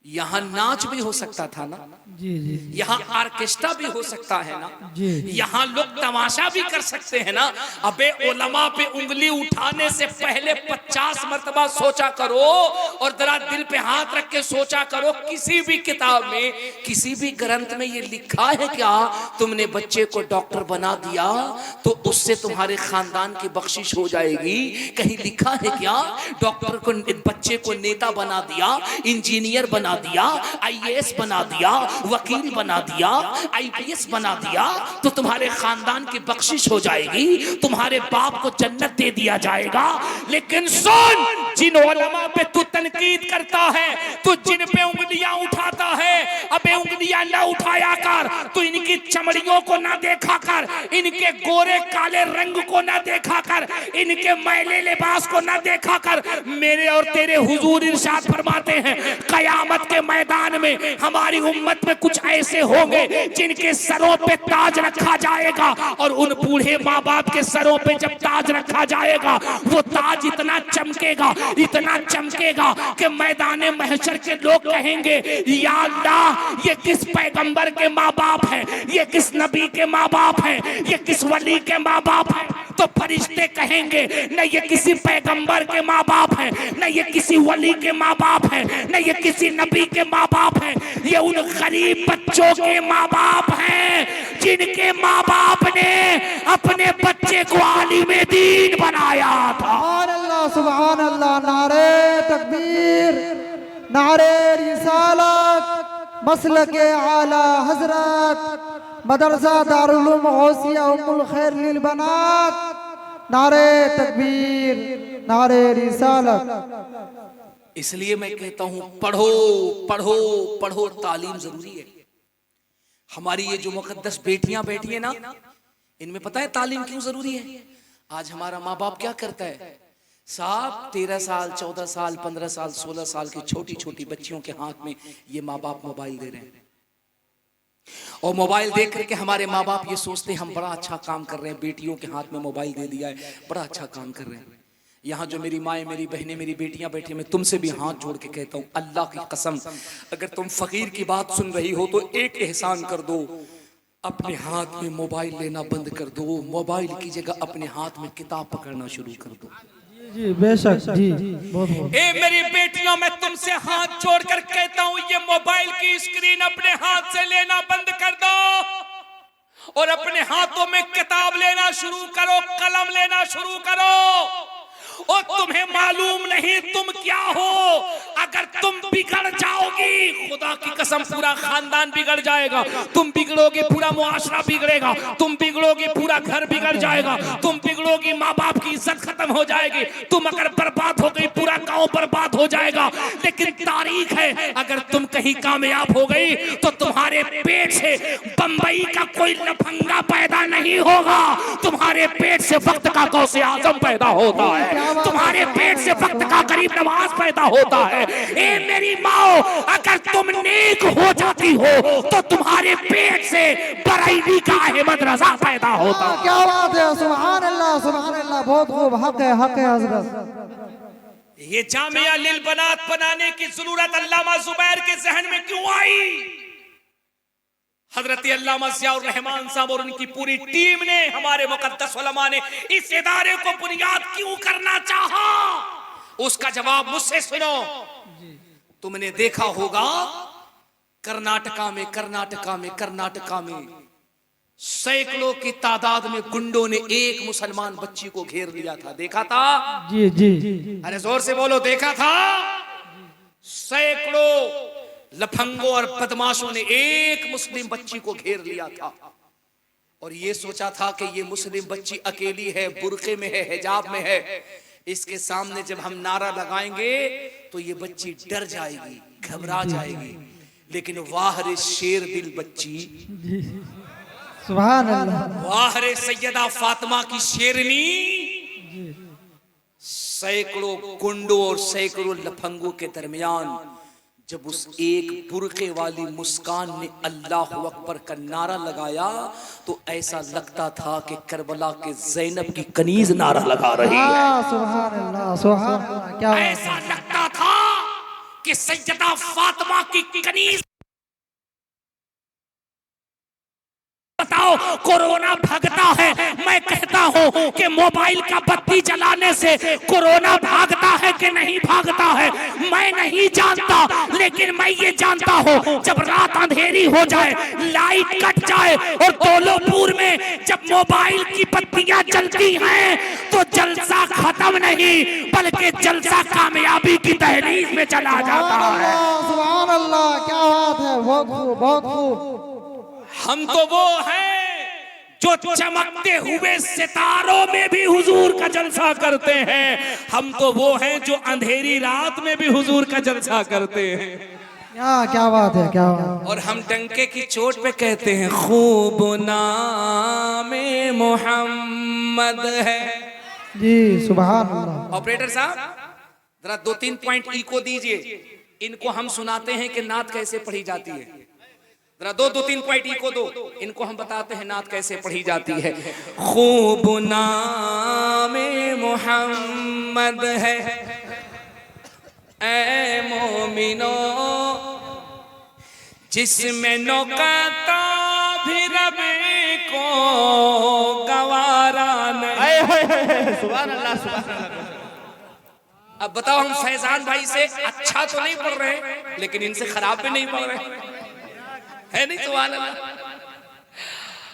S1: यहाँ नाच भी हो सकता था ना,
S2: जी जी,
S1: यहाँ ऑर्केस्ट्रा भी हो सकता है ना,
S2: जी
S1: यहाँ लोग तमाशा भी कर सकते हैं ना। अबे उलमा पे उंगली उठाने से पहले 50 मर्तबा सोचा करो, और जरा दिल पे हाथ रख के सोचा करो, किसी भी किताब में, किसी भी ग्रंथ में ये लिखा है क्या? तुमने बच्चे को डॉक्टर बना दिया तो उससे तुम्हारे खानदान की बख्शिश हो जाएगी? कहीं लिखा है क्या? डॉक्टर को, बच्चे को नेता बना दिया, इंजीनियर बना दिया, आईएएस बना दिया, वकील बना दिया, आईपीएस बना दिया तो तुम्हारे खानदान की बख्शिश हो जाएगी, तुम्हारे बाप को जन्नत दे दिया जाएगा। लेकिन सुन, जिन उलमा पे तू तनकीद करता है, तू जिन पे उंगलियां उठाता है, अबे उंगलियां ना उठाया कर, तू इनकी चमड़ियों को ना देखा कर, इनके गोरे काले रंग को ना देखा कर, इनके मैले लिबास को ना देखा कर। मेरे और तेरे हुजूर इरशाद फरमाते हैं, कयामत के मैदान में हमारी उम्मत में कुछ ऐसे होंगे जिनके सरों पे ताज रखा जाएगा, और उन बूढ़े माँ बाप के सरों पे जब ताज रखा जाएगा, वो ताज इतना चमकेगा, इतना चमकेगा कि मैदान महशर के लोग कहेंगे, या अल्लाह, ये किस पैगंबर के माँ बाप हैं, ये किस नबी के माँ बाप हैं, ये किस वली के माँ बाप हैं? तो फरिश्ते कहेंगे, न ये किसी पैगंबर के माँ बाप हैं, न ये किसी वली के माँ बाप हैं, न ये किसी नबी के माँ बाप हैं, ये उन गरीब बच्चों के माँ बाप हैं जिनके माँ बाप ने अपने बच्चे को आलिमे दीन बनाया था।
S2: सुभान अल्लाह, सुभान अल्लाह। नारे तकबीर, नारे रिसालत, मसलके आला हजरत, मदरसा दारुल उलूम गौसिया उम्मुल खैर लिल बनात। नारे तकबीर, नारे रिसालत।
S1: इसलिए मैं कहता हूं, पढ़ो पढ़ो पढ़ो, तालीम जरूरी है। हमारी ये जो मुकद्दस बेटियां बैठी है ना, इनमें पता है तालीम क्यों जरूरी है? आज हमारा माँ बाप क्या करता है साहब, 13 साल 14 साल 15 साल 16 साल की छोटी छोटी बच्चियों के हाथ में ये माँ बाप मोबाइल दे रहे हैं, और मोबाइल देख करके हमारे माँ बाप ये सोचते हैं हम बड़ा अच्छा काम कर रहे हैं, बेटियों के हाथ में मोबाइल दे दिया है, बड़ा अच्छा काम कर रहे हैं। यहाँ जो मेरी माएँ, मेरी बहनें, मेरी बेटियां बैठी, मैं तुमसे भी हाथ जोड़ के कहता हूँ, अल्लाह की कसम, अगर तुम फकीर की बात सुन रही हो तो एक एहसान कर दो, अपने हाथ में मोबाइल लेना बंद कर दो, मोबाइल की जगह अपने हाथ में किताब पकड़ना शुरू कर दो।
S2: जी बेशक जी, बहुत बहुत।
S1: ए मेरी बेटियों, मैं तुमसे हाथ जोड़कर कहता हूं, ये मोबाइल की स्क्रीन अपने हाथ से लेना बंद कर दो और अपने हाथों में किताब लेना शुरू करो, कलम लेना शुरू करो। और तुम्हें मालूम नहीं तुम क्या हो। अगर तुम बिगड़ जाओगी, खुदा की कसम पूरा खानदान बिगड़ जाएगा। तुम बिगड़ोगे, पूरा मुआशरा बिगड़ेगा। तुम बिगड़ोगे, पूरा घर बिगड़ जाएगा। तुम बिगड़ोगी, माँ बाप की इज्जत खत्म हो जाएगी। तुम अगर बर्बाद हो गई, पूरा गांव बर्बाद हो जाएगा। लेकिन तारीख है, अगर तुम कहीं कामयाब हो गई तो तुम्हारे पेट से बंबई का कोई लफंगा पैदा नहीं होगा। तुम्हारे पेट से वक्त का गौसे आजम पैदा होता है। तुम्हारे पेट से वक्त का गरीब नवाज पैदा होता है। ए मेरी माँ, अगर तुम नेक हो जाती हो तो तुम्हारे पेट से बरेली का अहमद रजा पैदा होता है।
S2: क्या बात है, सुभान अल्लाह सुभान अल्लाह, बहुत खूब। हक है हजरत।
S1: ये जामिया लिल बनात बनाने की जरूरत अल्लामा जुबैर के जहन में क्यों आई? हजरत अल्लामा ज़ियाउर रहमान साहब और उनकी पूरी टीम ने, हमारे मुकद्दस उलमा ने इस इदारे को बुनियाद क्यों करना चाहा? उसका जवाब मुझसे सुनो। तुमने देखा होगा कर्नाटका में सैकड़ों की तादाद में गुंडों ने एक मुसलमान बच्ची को घेर लिया था। देखा था?
S2: जी जी।
S1: अरे जोर से बोलो, देखा था? सैकड़ों लफंगों और बदमाशों ने एक मुस्लिम बच्ची को घेर लिया था और ये सोचा था कि ये मुस्लिम बच्ची अकेली है, बुर्के में है, हिजाब में है। इसके सामने जब हम नारा लगाएंगे तो ये बच्ची डर जाएगी, घबरा जाएगी। लेकिन वाह रे शेर दिल बच्ची,
S2: सुभान अल्लाह,
S1: वाह रे सैयदा फातिमा की शेरनी। सैकड़ों गुंडों और सैकड़ों लफंगों के दरमियान जब उस एक बुर्के वाली मुस्कान ने अल्लाह अकबर का नारा लगाया तो ऐसा लगता था कि करबला के ज़ैनब की कनीज नारा लगा रही है।
S2: सुभान अल्लाह सुभान अल्लाह, क्या
S1: ऐसा लगता था कि सैयदा फातिमा की कनीज। बताओ, कोरोना भागता है, मैं कहता हूँ कि मोबाइल का बत्ती जलाने से कोरोना भागता है कि नहीं भागता है मैं नहीं जानता, लेकिन मैं ये जानता हूँ जब रात अंधेरी हो जाए, लाइट कट जाए और दौलतपुर में जब मोबाइल की बत्तियां जलती हैं तो जलसा खत्म नहीं बल्कि जलसा कामयाबी की दहलीज में चला जाता है।
S2: सुभान अल्लाह, क्या बात है, बहुत खूब बहुत खूब।
S1: हम तो वो हैं जो चमकते हुए सितारों में भी हुजूर का जलसा करते हैं। हम तो वो हैं जो अंधेरी रात में भी हुजूर का जलसा करते हैं।
S2: क्या बात है, क्या बात।
S1: और हम डंके की चोट पे कहते हैं खूब नामे मोहम्मद है।
S2: जी सुभान अल्लाह।
S1: ऑपरेटर साहब जरा 2-3 पॉइंट इको दीजिए, इनको हम सुनाते हैं कि नात कैसे पढ़ी जाती है। जरा 2-3 पॉइंट इको दो, इनको हम बताते हैं नात कैसे पढ़ी जाती है। खूब नामे मोहम्मद है ऐ मोमिनो जिसमें नौकाता भी रब को गवारा नहीं।
S3: सुभान अल्लाह सुभान अल्लाह।
S1: अब बताओ, हम फैजान भाई से अच्छा तो नहीं पढ़ रहे लेकिन इनसे खराब भी नहीं पढ़ रहे, है नहीं? सुभान अल्लाह,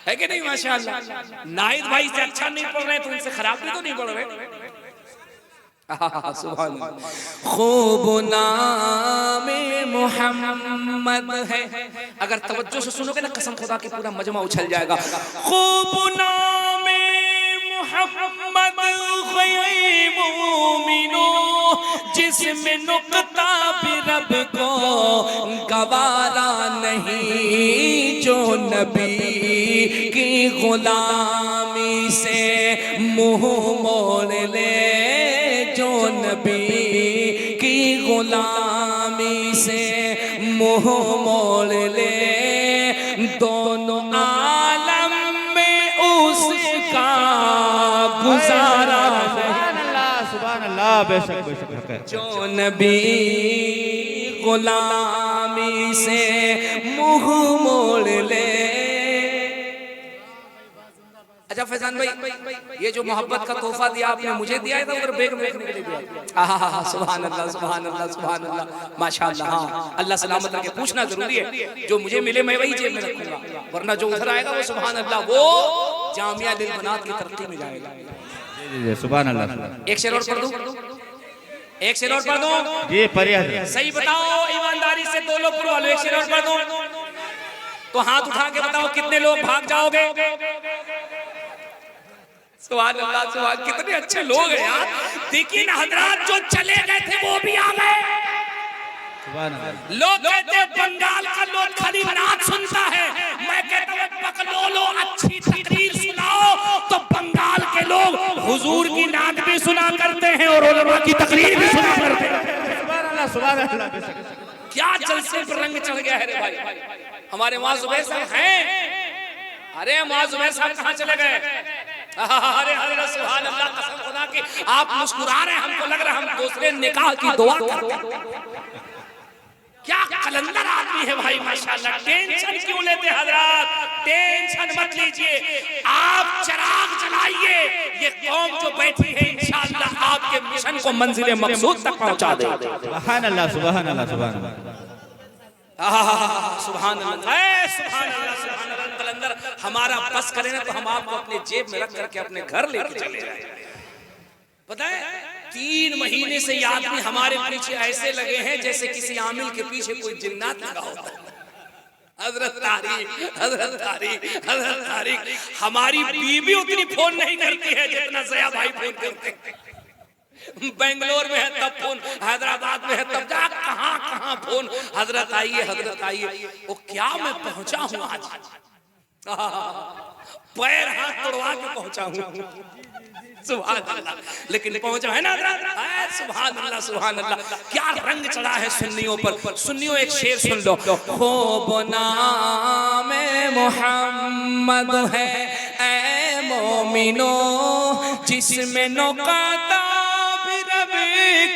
S1: है कि नहीं? माशाअल्लाह। नाहिद भाई से अच्छा नहीं पढ़ रहे तो उनसे खराब भी तो नहीं पढ़ रहे। सुभान अल्लाह। खूब नामे मोहम्मद है, अगर तवज्जो से सुनोगे ना कसम खुदा के पूरा मजमा उछल जाएगा। खूब नामे मोहम्मद है मोमिनो जिसमें नुक्ता भी रब को गवारा नहीं, जो नबी की गुलामी से मुंह मोड़ ले, जो नबी की गुलामी से मुंह मोड़ ले, दोनों आलम में उसका गुजारा
S3: सुभान अल्लाह, बेशक बेशक है।
S1: जो नबी गुलामी से मुंह मोड़ ले। अच्छा अच्छा फैजान भाई, ये जो मोहब्बत का तोहफा दिया आपने मुझे दिया है, उधर बेग में रखने के लिए दिया। आहा, सुभान अल्लाह, सुभान अल्लाह, सुभान अल्लाह, माशाअल्लाह। हाँ, अल्लाह सलामत रखे। पूछना जरूरी है, जो मुझे मिले मैं वही जेब में रखूंगा, वरना जो उधर आएगा वो सुभान अल्लाह, वो जामिया लिल बनात की तरक्की में जाएगा।
S3: जी जी सुभान अल्लाह।
S1: एक शेर और पढ़ दूं, एक शेर और पढ़ दूं
S3: जी पढ़िए।
S1: सही बताओ ईमानदारी से, दो लोग पुरवा लो, एक शेर और पढ़ दूं तो हाथ उठा के बताओ कितने लोग भाग जाओगे। सुभान अल्लाह, सुभान, कितने अच्छे लोग हैं यार। देखिए ना हजरात, जो चले गए थे वो भी आ गए। लोग कहते हैं बंगाल का लोग खाली नात सुनता है, मैं कहता हूँ बकलोलो अच्छी तकरीर सुनाओ तो बंगाल के लोग हुजूर की नात भी सुना करते हैं और उलमा की तकरीर भी सुना करते हैं।
S3: सुभान अल्लाह, सुभान अल्लाह।
S1: क्या जलसे पर रंग चढ़ गया है रे भाई। हमारे वहां जुबैर साहब हैं, अरे वहां जुबैर साहब कहाँ चले गए? अरे अरे सुभान अल्लाह, कसम खुदा की आप मुस्कुरा रहे हैं, हमको लग रहा है हम दूसरे निकाह की दुआ करते हैं। क्या कलंदर आदमी है भाई, माशाअल्लाह। टेंशन क्यों लेते हजरात, टेंशन मत लीजिए, आप चिराग जलाइए, ये कौम जो बैठी है इंशाअल्लाह आपके मिशन को मंजिल मकसूद तक पहुंचा दे।
S3: सुभान अल्लाह, सुभान अल्लाह, सुभान अल्लाह,
S1: सुभान अल्लाह, सुभान अल्लाह, सुभान अल्लाह। कलंदर हमारा बस करे ना तो हम आपको अपने जेब में रख करके अपने घर लेके चले जाए। पता है 3 महीने से ये आदमी हमारे पीछे ऐसे लगे हैं जैसे किसी आमिल के पीछे कोई जिन्नात लगा होता है। हजरत तारीख, हजरत तारीख, हजरत तारीख। हमारी बीवी उतनी फोन नहीं करती है जितना जया भाई फोन करते हैं। बेंगलोर में है तब फोन, हैदराबाद में है तब जा, कहां कहां फोन, हजरत आइए, हजरत आइए। वो क्या मैं पहुंचा हूं आज, पैर हाथ तोड़वा के पहुंचा हूं, सुभान अल्लाह, लेकिन पहुंचा है ना हजरत। सुभान अल्लाह, सुभान अल्लाह। क्या रंग चढ़ा है सुन्नियों पर। सुन्नियों एक शेर सुन लो, खूब नाम मोहम्मद है ऐ मोमिनो जिसमें नौकाता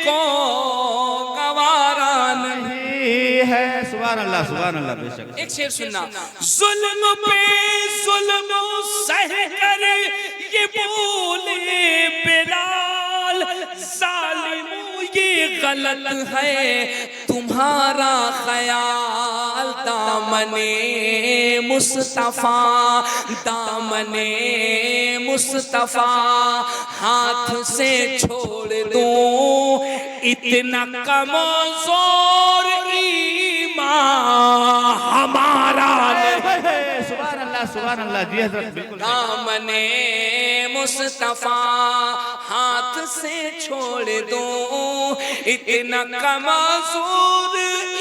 S1: को गवारा नहीं
S3: है। सुभान अल्लाह, सुभान अल्लाह। बेशक
S1: एक शेर सुनना, जुल्म पे जुल्म सह कर ये बोले बिलाल, जालिमों ये गलत है तुम्हारा ख्याल, दामने मुस्तफा, दामने मुस्तफा हाथ से छोड़ दूं, इतना कमजोर ईमान हमारा नहीं।
S3: सुभान अल्लाह, सुभान अल्लाह। जी हजरत, बिल्कुल।
S1: दामने मुस्तफा हाथ से छोड़ दूं, इतना कमजोर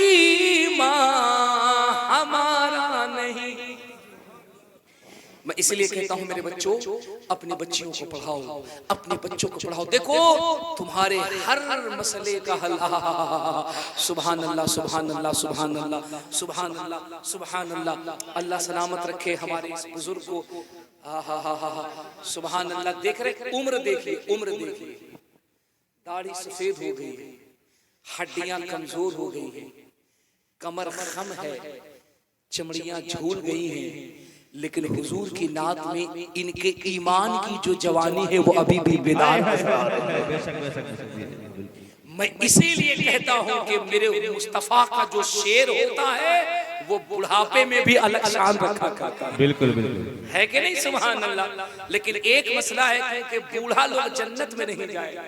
S1: ईमान हमारा नहीं। मैं इसलिए कहता हूं मेरे बच्चों, अपने बच्चियों को पढ़ाओ, अपने बच्चों को पढ़ाओ। देखो तुम्हारे हर मसले का हल। सुभान अल्लाह, सुभान अल्लाह, सुभान अल्लाह, सुभान अल्लाह, सुभान अल्लाह। अल्लाह सलामत रखे हमारे इस बुजुर्ग को। सुभान अल्लाह। देख रहे, उम्र देखिए, उम्र देखिए, दाढ़ी सफेद हो गई है, हड्डियां कमजोर हो गई है, कमर खम है, चमड़ियां झूल गई हैं, लेकिन हुजूर की नात में इनके ईमान की जो जवानी है वो अभी भी बेदार है। मैं इसीलिए कहता हूं कि मेरे मुस्तफा का जो शेर होता है वो बुढ़ापे में भी अलग शान रखा करता है।
S3: बिल्कुल बिल्कुल,
S1: है कि नहीं? सुभान अल्लाह। लेकिन एक मसला है कि बूढ़ा लोग जन्नत में नहीं जाएगा।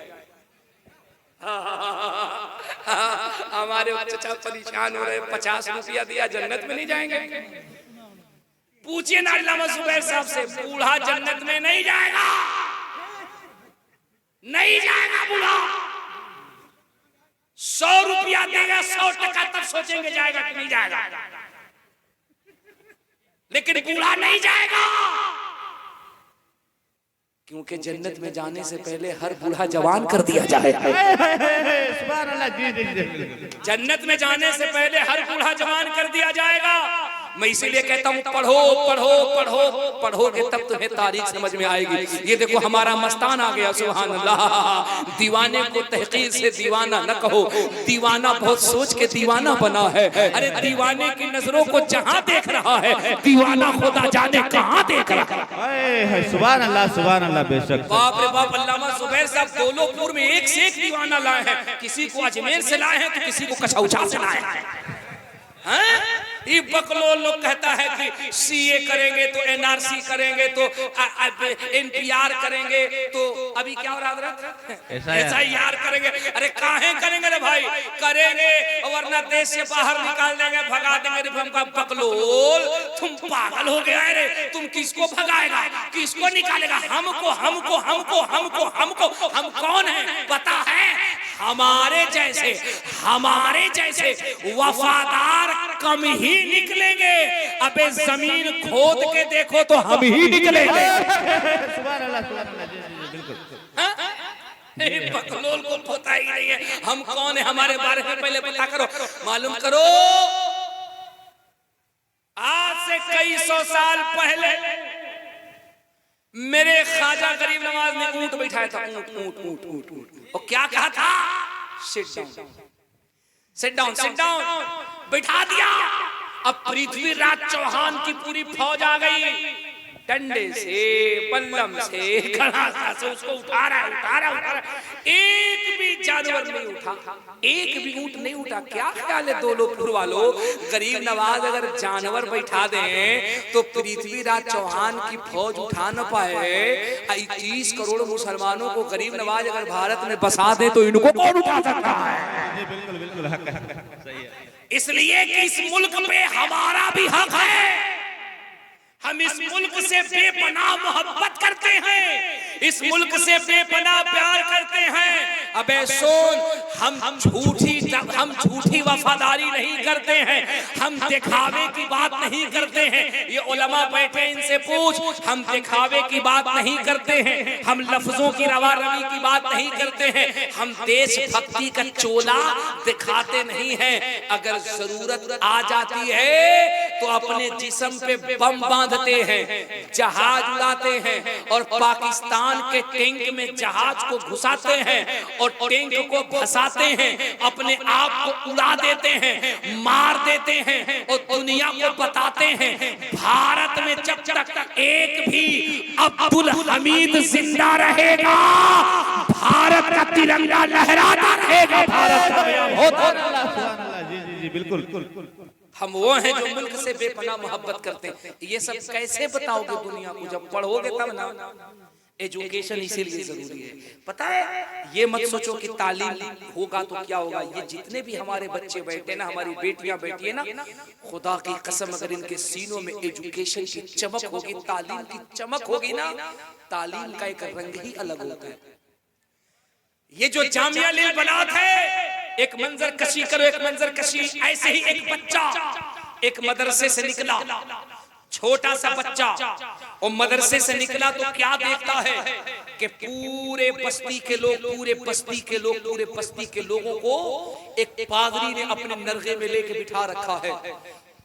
S1: हमारे चचा परेशान हो रहे, 50 रुपया दिया, जन्नत में नहीं जाएंगे। पूछिए ना अल्लामा जुबैर साहब से, बूढ़ा जन्नत में नहीं जाएगा, नहीं जाएगा बूढ़ा। 100 रुपया देगा, 100% तब सोचेंगे जाएगा कि नहीं जाएगा, लेकिन बूढ़ा नहीं जाएगा, क्योंकि जन्नत में जाने से पहले हर बूढ़ा जवान कर दिया जाएगा।
S3: सुभान अल्लाह। जी जी जी,
S1: जन्नत में जाने से पहले हर बूढ़ा जवान कर दिया जाएगा। मैं इसीलिए कहता हूँ पढ़ो पढ़ो पढ़ो, पढ़ोगे तब तुम्हें तारीख समझ में आएगी। ये देखो हमारा मस्तान आ गया, सुभान अल्लाह। दीवाने को तहकीर से दीवाना न कहो, दीवाना बहुत सोच के दीवाना बना है। अरे दीवाने की नजरों को जहाँ देख रहा है, दीवाना खुदा जाने कहाँ देख रहा है।
S3: सुभान अल्लाह बेशक।
S1: बाप रे बाप, अल्लामा जुबैर साहब दौलतपुर में एक से एक दीवाना लाए हैं। किसी को अजमेर से लाए हैं तो किसी को कछौछा से लाए हैं। ये बकलो लोग कहता है कि सीए करेंगे तो एनआरसी करेंगे तो एनपीआर करेंगे तो अभी क्या हो रहा है, एसआईआर करेंगे। अरे काहे करेंगे रे भाई, करेंगे वरना देश से बाहर निकाल देंगे, भगा देंगे। हमका बकलोल, तुम पागल हो गया है रे। तुम किसको भगाएगा, किसको निकालेगा? हमको हमको हमको हमको हमको हम कौन है पता है? हमारे जैसे वफादार कम ही निकलेंगे। अबे जमीन खोद के देखो तो हम ही निकलेंगे।
S3: सुभान अल्लाह बिल्कुल।
S1: बकलोल को पता ही नहीं है हम कौन है, हमारे बारे में पहले पता करो, मालूम करो। आज से कई सौ साल पहले मेरे ख्वाजा गरीब नवाज ने ऊंट बैठाया था, ऊंट और क्या कहा था? सिट डाउन बैठा दिया। अब पृथ्वीराज चौहान की पूरी फौज आ गई, डंडे से पल्लम से खड़ासा से उसको उठा रहा। एक भी जानवर नहीं उठा, एक भी ऊंट नहीं उठा। क्या ख्याल है दौलतपुर वालों, गरीब नवाज अगर जानवर बैठा दें तो पृथ्वीराज चौहान की फौज उठा न पाए। 30 करोड़ मुसलमानों को गरीब नवाज अगर भारत में बसा दे तो इनको कौन उठा सकता है?
S3: बिल्कुल सही है।
S1: इसलिए कि इस मुल्क पे हमारा भी हक है। हम इस मुल्क से बेपनाह मोहब्बत करते हैं, इस मुल्क से बेपनाह प्यार करते हैं। अबे सुन, हम झूठी वफादारी नहीं करते हैं, हम दिखावे की बात नहीं करते हैं। ये उलमा बैठे, इनसे पूछ, हम दिखावे की बात नहीं करते हैं, हम लफ्जों की रवा रवी की बात नहीं करते हैं, हम देशभक्ति का चोला दिखाते नहीं हैं। अगर जरूरत आ जाती है तो अपने जिस्म पे बम बांधते हैं, जहाज उड़ाते हैं और पाकिस्तान के टैंक में जहाज को घुसाते हैं और टैंक को फंसाते हैं, अपने आप को उड़ा देते हैं, मार देते हैं और दुनिया को बताते हैं भारत में जब तक एक भी अब्दुल हमीद जिंदा रहेगा, भारत का तिरंगा लहराता रहेगा।
S3: जी बिल्कुल।
S1: हम वो हैं जो मुल्क से बेपनाह मोहब्बत करते हैं। ये सब कैसे बताओगे दुनिया को? जब पढ़ोगे तब ना। एजुकेशन इसीलिए जरूरी है, पता है? ये मत सोचो कि तालीम होगा तो क्या होगा। ये जितने भी हमारे बच्चे बैठे ना, हमारी बेटियां बैठी है ना, खुदा की कसम अगर इनके सीनों में एजुकेशन की चमक होगी, तालीम की चमक होगी ना, तालीम का एक रंग ही अलग होता है। ये जो जामिया लिल बनात है, एक मंजर कशी करो, एक मंजर कशी। ऐसे ही एक बच्चा एक मदरसे से निकला, छोटा सा बच्चा, और मदरसे से निकला तो क्या देखता है कि पूरे बस्ती के लोगों को एक पादरी ने अपने नरगे में लेके बिठा रखा है।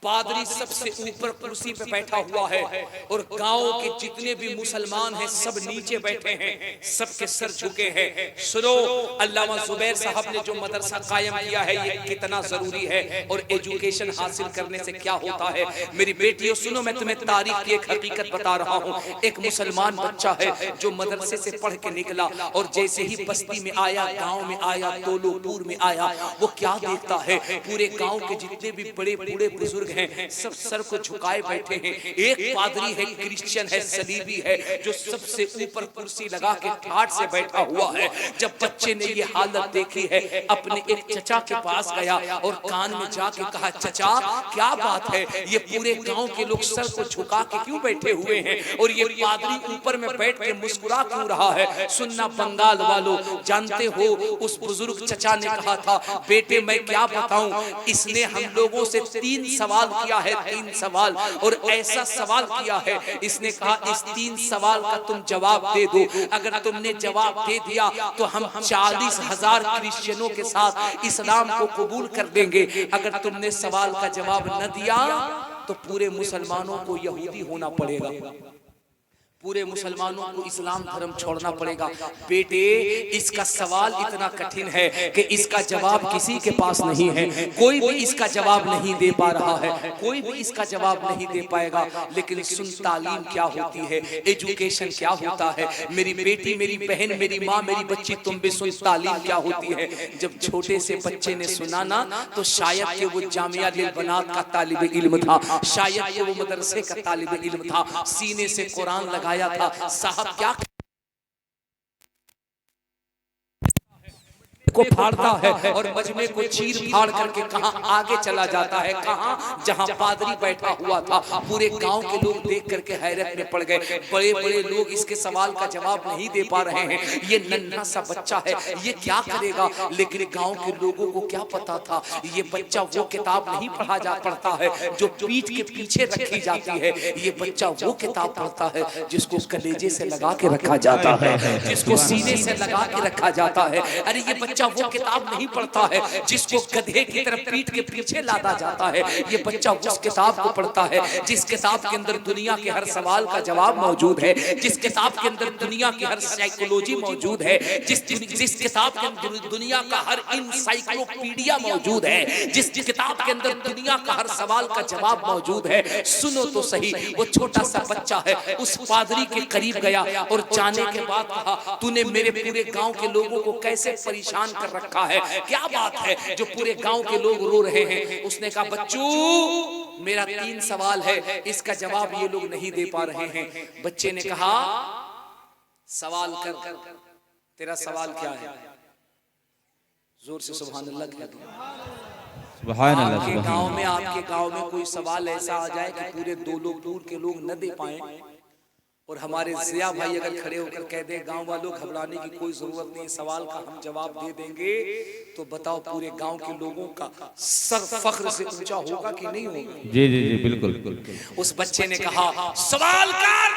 S1: पादरी सबसे ऊपर कुर्सी पे बैठा हुआ है और गांव के जितने भी मुसलमान हैं सब नीचे बैठे हैं, सबके सर झुके हैं। सुनो, अल्लामा जुबैर साहब ने जो मदरसा कायम किया है ये कितना जरूरी है और एजुकेशन हासिल करने से क्या होता है। मेरी बेटियों सुनो, मैं तुम्हें तारीख की एक हकीकत बता रहा हूँ। एक मुसलमान बच्चा है जो मदरसे से पढ़ के निकला और जैसे ही बस्ती में आया, गाँव में आया, दौलतपुर में आया, वो क्या देखता है? पूरे गाँव के जितने भी बड़े बूढ़े बुजुर्ग हैं सब सर को झुकाए बैठे हैं। एक पादरी है, क्रिश्चियन है, सलीबी है, जो सबसे ऊपर कुर्सी लगा के ठाट से बैठा हुआ है। जब बच्चे ने ये हालत देखी है, अपने एक चचा के पास गया और कान में जाके कहा, चचा क्या बात है, ये पूरे गांव के लोग सर को झुका के क्यों बैठे हुए हैं और ये पादरी ऊपर में बैठ के मुस्कुरा क्यों रहा है? सुनना बंगाल वालों, जानते हो उस बुजुर्ग चचा ने कहा था, बेटे मैं क्या बताऊं, इसने हम लोगों से 3 सवाल किया है, 3 सवाल, और ऐसा सवाल किया है, इसने कहा इस 3 सवाल का तुम जवाब दे दो। अगर तुमने जवाब दे दिया तो हम 40,000 क्रिश्चियनों के साथ इस्लाम को कबूल कर देंगे। अगर तुमने सवाल का जवाब न दिया तो पूरे मुसलमानों को यहूदी होना पड़ेगा, पूरे मुसलमानों को इस्लाम धर्म छोड़ना पड़ेगा। बेटे इसका सवाल इतना कठिन है कि इसका जवाब किसी के पास नहीं है, कोई भी इसका जवाब नहीं दे पा रहा है, कोई भी इसका जवाब नहीं दे पाएगा। लेकिन सुन, तालीम क्या होती है, एजुकेशन क्या होता है। मेरी बेटी, मेरी बहन, मेरी माँ, मेरी बच्ची, तुम भी सुन, तालीम क्या होती है। जब छोटे से बच्चे ने सुना ना तो शायद कि वो जामिया लिल बनात का तालिब इल्म था, शायद कि वो मदरसे का तालिब इल्म था, सीने से कुरान लगाया था। साहब क्या को फाड़ता है और मजमे को चीर फाड़ करके कहां आगे चला जाता है, कहां जहां पादरी बैठा हुआ था। पूरे गांव के लोग देख करके हैरत में पड़ गए। बड़े बड़े लोग इसके सवाल का जवाब नहीं दे पा रहे हैं। ये नन्हा सा बच्चा है, ये क्या करेगा। लेकिन गांव के लोगों को क्या पता था, ये बच्चा वो किताब नहीं पढ़ता है जो पीठ के पीछे रखी जाती है। ये बच्चा वो किताब पढ़ता है जिसको कलेजे से लगा के रखा जाता है, जिसको सीने से लगा के रखा जाता है। अरे ये बच्चा वो किताब नहीं पढ़ता है जिसको गधे की तरफ पीठ के पीछे लादा जाता है। ये बच्चा उस किताब को पढ़ता है जिस किताब के अंदर दुनिया के हर सवाल का जवाब मौजूद है, जिस किताब के अंदर दुनिया की हर साइकोलॉजी मौजूद है, जिस किताब के अंदर दुनिया का हर इंसाइक्लोपीडिया मौजूद है, जिस किताब के अंदर दुनिया का हर सवाल का जवाब मौजूद है। सुनो तो सही, वो छोटा सा बच्चा है, उस पादरी के करीब गया और जाने के बाद कहा, तूने मेरे पूरे गांव के लोगों को कैसे परेशान कर रखा है, क्या बात है जो पूरे गांव के लोग रो रहे हैं। उसने कहा, बच्चू मेरा 3 सवाल है, इसका जवाब ये लोग नहीं दे पा रहे हैं। बच्चे ने कहा, सवाल कर, तेरा सवाल क्या है। जोर से सुभान अल्लाह कह दो।
S3: सुभान अल्लाह।
S1: आपके गांव में कोई सवाल ऐसा आ जाए कि पूरे 2 लोग दूर के लोग न दे पाए और हमारे जिया भाई अगर खड़े होकर कह दे गांव वालों घबराने की कोई जरूरत नहीं, सवाल का हम जवाब दे देंगे, तो बताओ पूरे गांव के लोगों का सर फख्र से ऊंचा होगा कि नहीं होगा।
S3: जी जी जी बिल्कुल।
S1: उस बच्चे ने कहा, सवाल कर।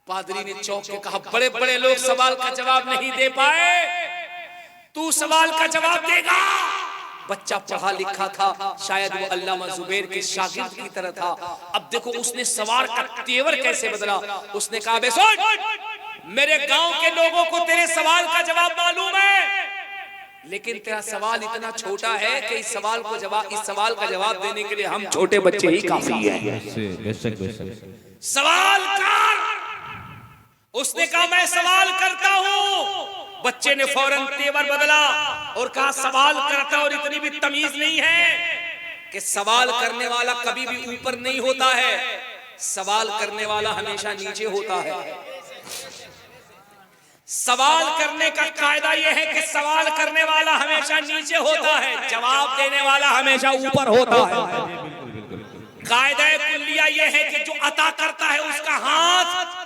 S1: पादरी ने चौंक के कहा, बड़े बड़े लोग सवाल का जवाब नहीं दे पाए, तू सवाल का जवाब देगा। बच्चा पढ़ा लिखा था, शायद वो अल्लामा जुबैर के शागिर्द की तरह था। अब देखो उसने सवाल का तेवर कैसे बदला। उसने कहा, बे सुन, मेरे गांव के लोगों को तेरे सवाल का जवाब मालूम है, लेकिन तेरा सवाल इतना छोटा है कि इस सवाल का जवाब देने के लिए हम छोटे बच्चे ही काफी हैं।
S3: बेशक।
S1: सवाल कर। उसने कहा, मैं सवाल करता हूं। बच्चे ने फौरन तेवर बदला और कहा, सवाल करता और इतनी भी तमीज नहीं है कि सवाल करने वाला कभी भी ऊपर नहीं होता है, सवाल करने वाला हमेशा नीचे होता है। सवाल करने का कायदा यह है कि सवाल करने वाला हमेशा नीचे होता है, जवाब देने वाला हमेशा ऊपर होता है। कायदा कुल्लिया यह है कि जो अता करता है उसका हाथ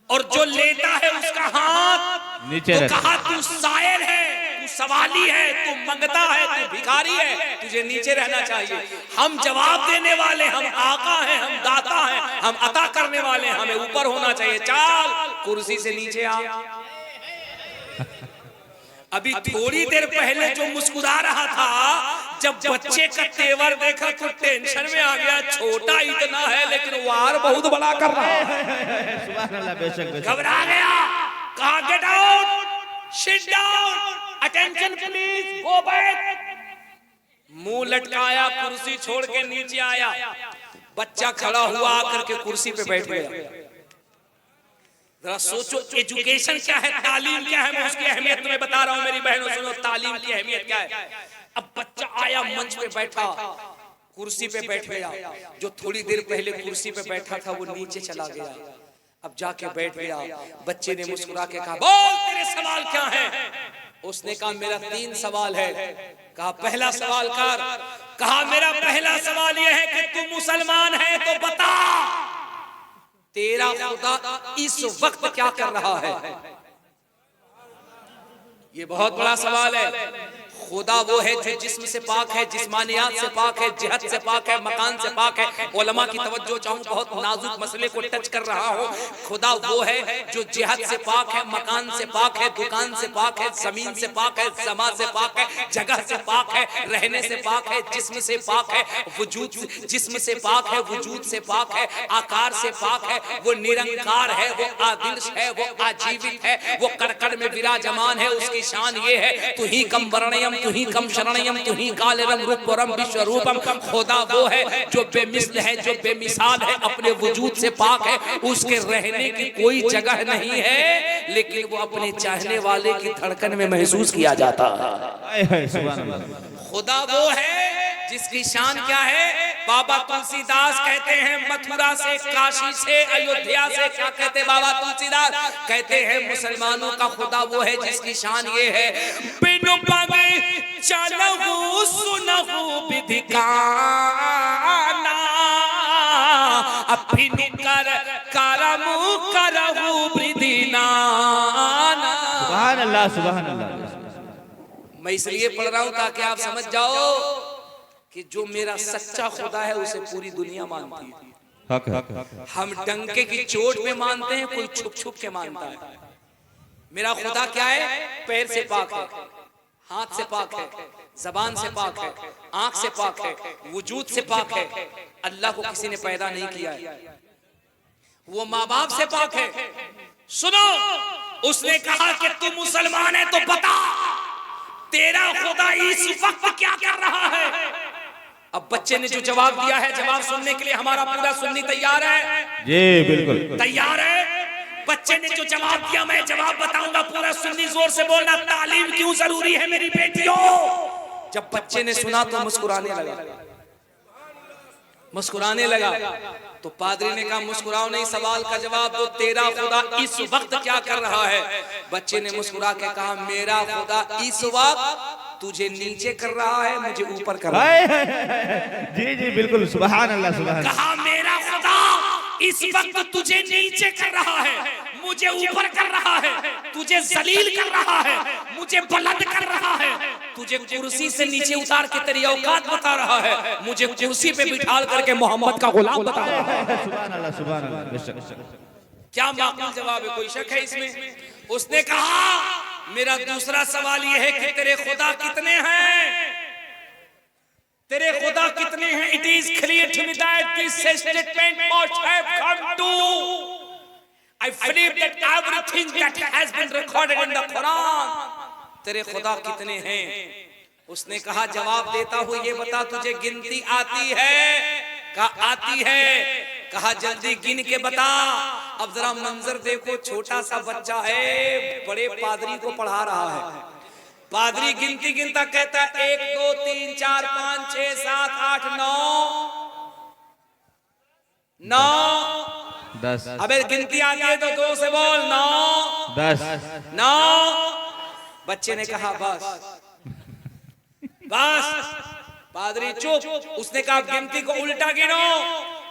S1: और जो लेता है उसका हाथ नीचे। तो कहा, तू साइल है, तू सवाली है, तू मंगता है, तू भिखारी है, तुझे नीचे रहना चाहिए। हम जवाब देने वाले, हम आका हैं, हम दाता हैं, हम अता करने वाले, हमें ऊपर होना चाहिए। चल कुर्सी से नीचे आ। अभी थोड़ी देर पहले जो मुस्कुरा रहा था, जब बच्चे का तेवर देखा तो टेंशन में आ गया। छोटा इतना है लेकिन वार बहुत बड़ा कर रहा है।
S3: सुभान अल्लाह। बेशक।
S1: घबरा गया। कहा, get out, sit down, attention please, go back. मुंह लटकाया, कुर्सी छोड़ के नीचे आया। बच्चा खड़ा हुआ, आकर के कुर्सी पे बैठ गया। जरा सोचो, एजुकेशन क्या है, तालीम क्या है, मैं उसकी अहमियत तुम्हें बता रहा हूं। मेरी बहनों सुनो, तालीम की अहमियत क्या है। अब बच्चा आया, मंच पे बैठा, कुर्सी पे बैठ गया। जो थोड़ी देर पहले कुर्सी पे बैठा था वो नीचे चला गया, अब जाके बैठ गया। बच्चे ने मुस्कुरा के कहा, बोल तेरे सवाल क्या है। उसने कहा, मेरा 3 सवाल है। कहा, पहला सवाल कर। कहा, मेरा पहला सवाल यह है कि तू मुसलमान है तो बता, तेरा खुदा इस वक्त क्या कर रहा है। ये बहुत बड़ा सवाल है। खुदा वो है जो जिस्म से पाक है, जिस्मानियात से पाक है, जिहत से पाक है, मकान से पाक है। उलमा की तवज्जो चाहूं, बहुत नाजुक मसले को टच कर रहा हूं। खुदा वो है जो जिहत से पाक है, मकान से पाक है, दुकान से पाक है, जमीन से पाक है, समा से पाक है, जगह से पाक है, रहने से पाक है, जिस्म से पाक है, वजूद जिस्म से पाक है, वजूद से पाक है, आकार से पाक है। वो निरंकार है, वो आदिर्श है, वो आजीवित है, वो कड़कड़ में विराजमान है। उसकी शान ये है, तू ही कम वर्णयम, तू ही कम शरणयम, तू ही कालरम रूपरम विश्वरूपम। खुदा वो है जो बेमिसल है, जो बेमिसाल है, अपने वजूद से पाक है। उसके रहने की कोई जगह नहीं है, लेकिन वो अपने चाहने वाले की धड़कन में महसूस किया जाता है। खुदा वो है जिसकी शान क्या है? बाबा तुलसीदास कहते हैं, मथुरा से, काशी से, अयोध्या से, क्या कहते बाबा तुलसीदास? कहते हैं मुसलमानों का खुदा वो है जिसकी शान ये है, बिनु पावे चलहु सुनहु विधि काना, अभिनु कर करमु करहु विधि नाना।
S3: सुभान अल्लाह, सुभान अल्लाह।
S1: मैं इसलिए पढ़ रहा हूं ताकि आप समझ जाओ कि जो मेरा सच्चा खुदा है उसे पूरी दुनिया मानती है।
S3: हक है।
S1: हम डंके की चोट में मानते हैं, कोई छुप छुप के मानता है। मेरा खुदा क्या है? पैर से पाक है, हाथ से पाक है, जबान से पाक है, आंख से पाक है, वजूद से पाक है। अल्लाह को किसी ने पैदा नहीं किया है। वो माँ बाप से पाक है। सुनो, उसने कहा कि तू मुसलमान है तो बता तेरा खुदा इस वक्त क्या कर रहा है। अब बच्चे ने जो जवाब दिया है, जवाब सुनने के लिए हमारा पूरा सुन्नी तैयार है?
S3: जी बिल्कुल
S1: तैयार है। बच्चे ने जो जवाब दिया मैं जवाब बताऊंगा, पूरा सुन्नी जोर से बोलना, तालीम क्यों जरूरी है मेरी बेटियों। जब बच्चे ने सुना तो मुस्कुराने लगा। तो पादरी ने कहा मुस्कुराओ नहीं, सवाल का जवाब दो, तेरा खुदा इस वक्त क्या कर रहा है? बच्चे ने मुस्कुरा के कहा मेरा खुदा इस वक्त तुझे नीचे कर रहा है, मुझे ऊपर कर रहा है।
S3: जी जी बिल्कुल, सुभान अल्लाह, सुभान।
S1: कहा मेरा खुदा इस वक्त तुझे नीचे कर रहा है, मुझे ऊपर कर रहा है, तुझे जलील कर रहा है, मुझे बुलंद कर रहा है, तुझे कुर्सी से नीचे उतार के तेरी औकात बता रहा है, मुझे कुर्सी पे बिठाल करके मोहम्मद का गुलाम बता रहा है।
S3: सुभान अल्लाह, सुभान अल्लाह।
S1: क्या माकूल जवाब है? कोई शक है इसमें? उसने कहा मेरा दूसरा सवाल यह है कि तेरे खुदा कितने हैं? तेरे खुदा कितने हैं? It is clear to me that this statement must have come to. I believe that everything that has been recorded in the Quran. तेरे खुदा कितने हैं? उसने कहा जवाब देता हूँ, ये बता तुझे गिनती आती है? कहा आती है। कहा जल्दी गिन के बता। अब जरा मंजर देखो, छोटा सा बच्चा है, बड़े पादरी को पढ़ा रहा है। पादरी गिनती गिनता कहता है 1 2 3 4 5 6 7 8 9
S3: 10।
S1: अबे गिनती आती है तो 2 से बोल 9
S3: 10
S1: 9। बच्चे ने कहा बस बस। पादरी चुप। उसने कहा गिनती को उल्टा गिनो।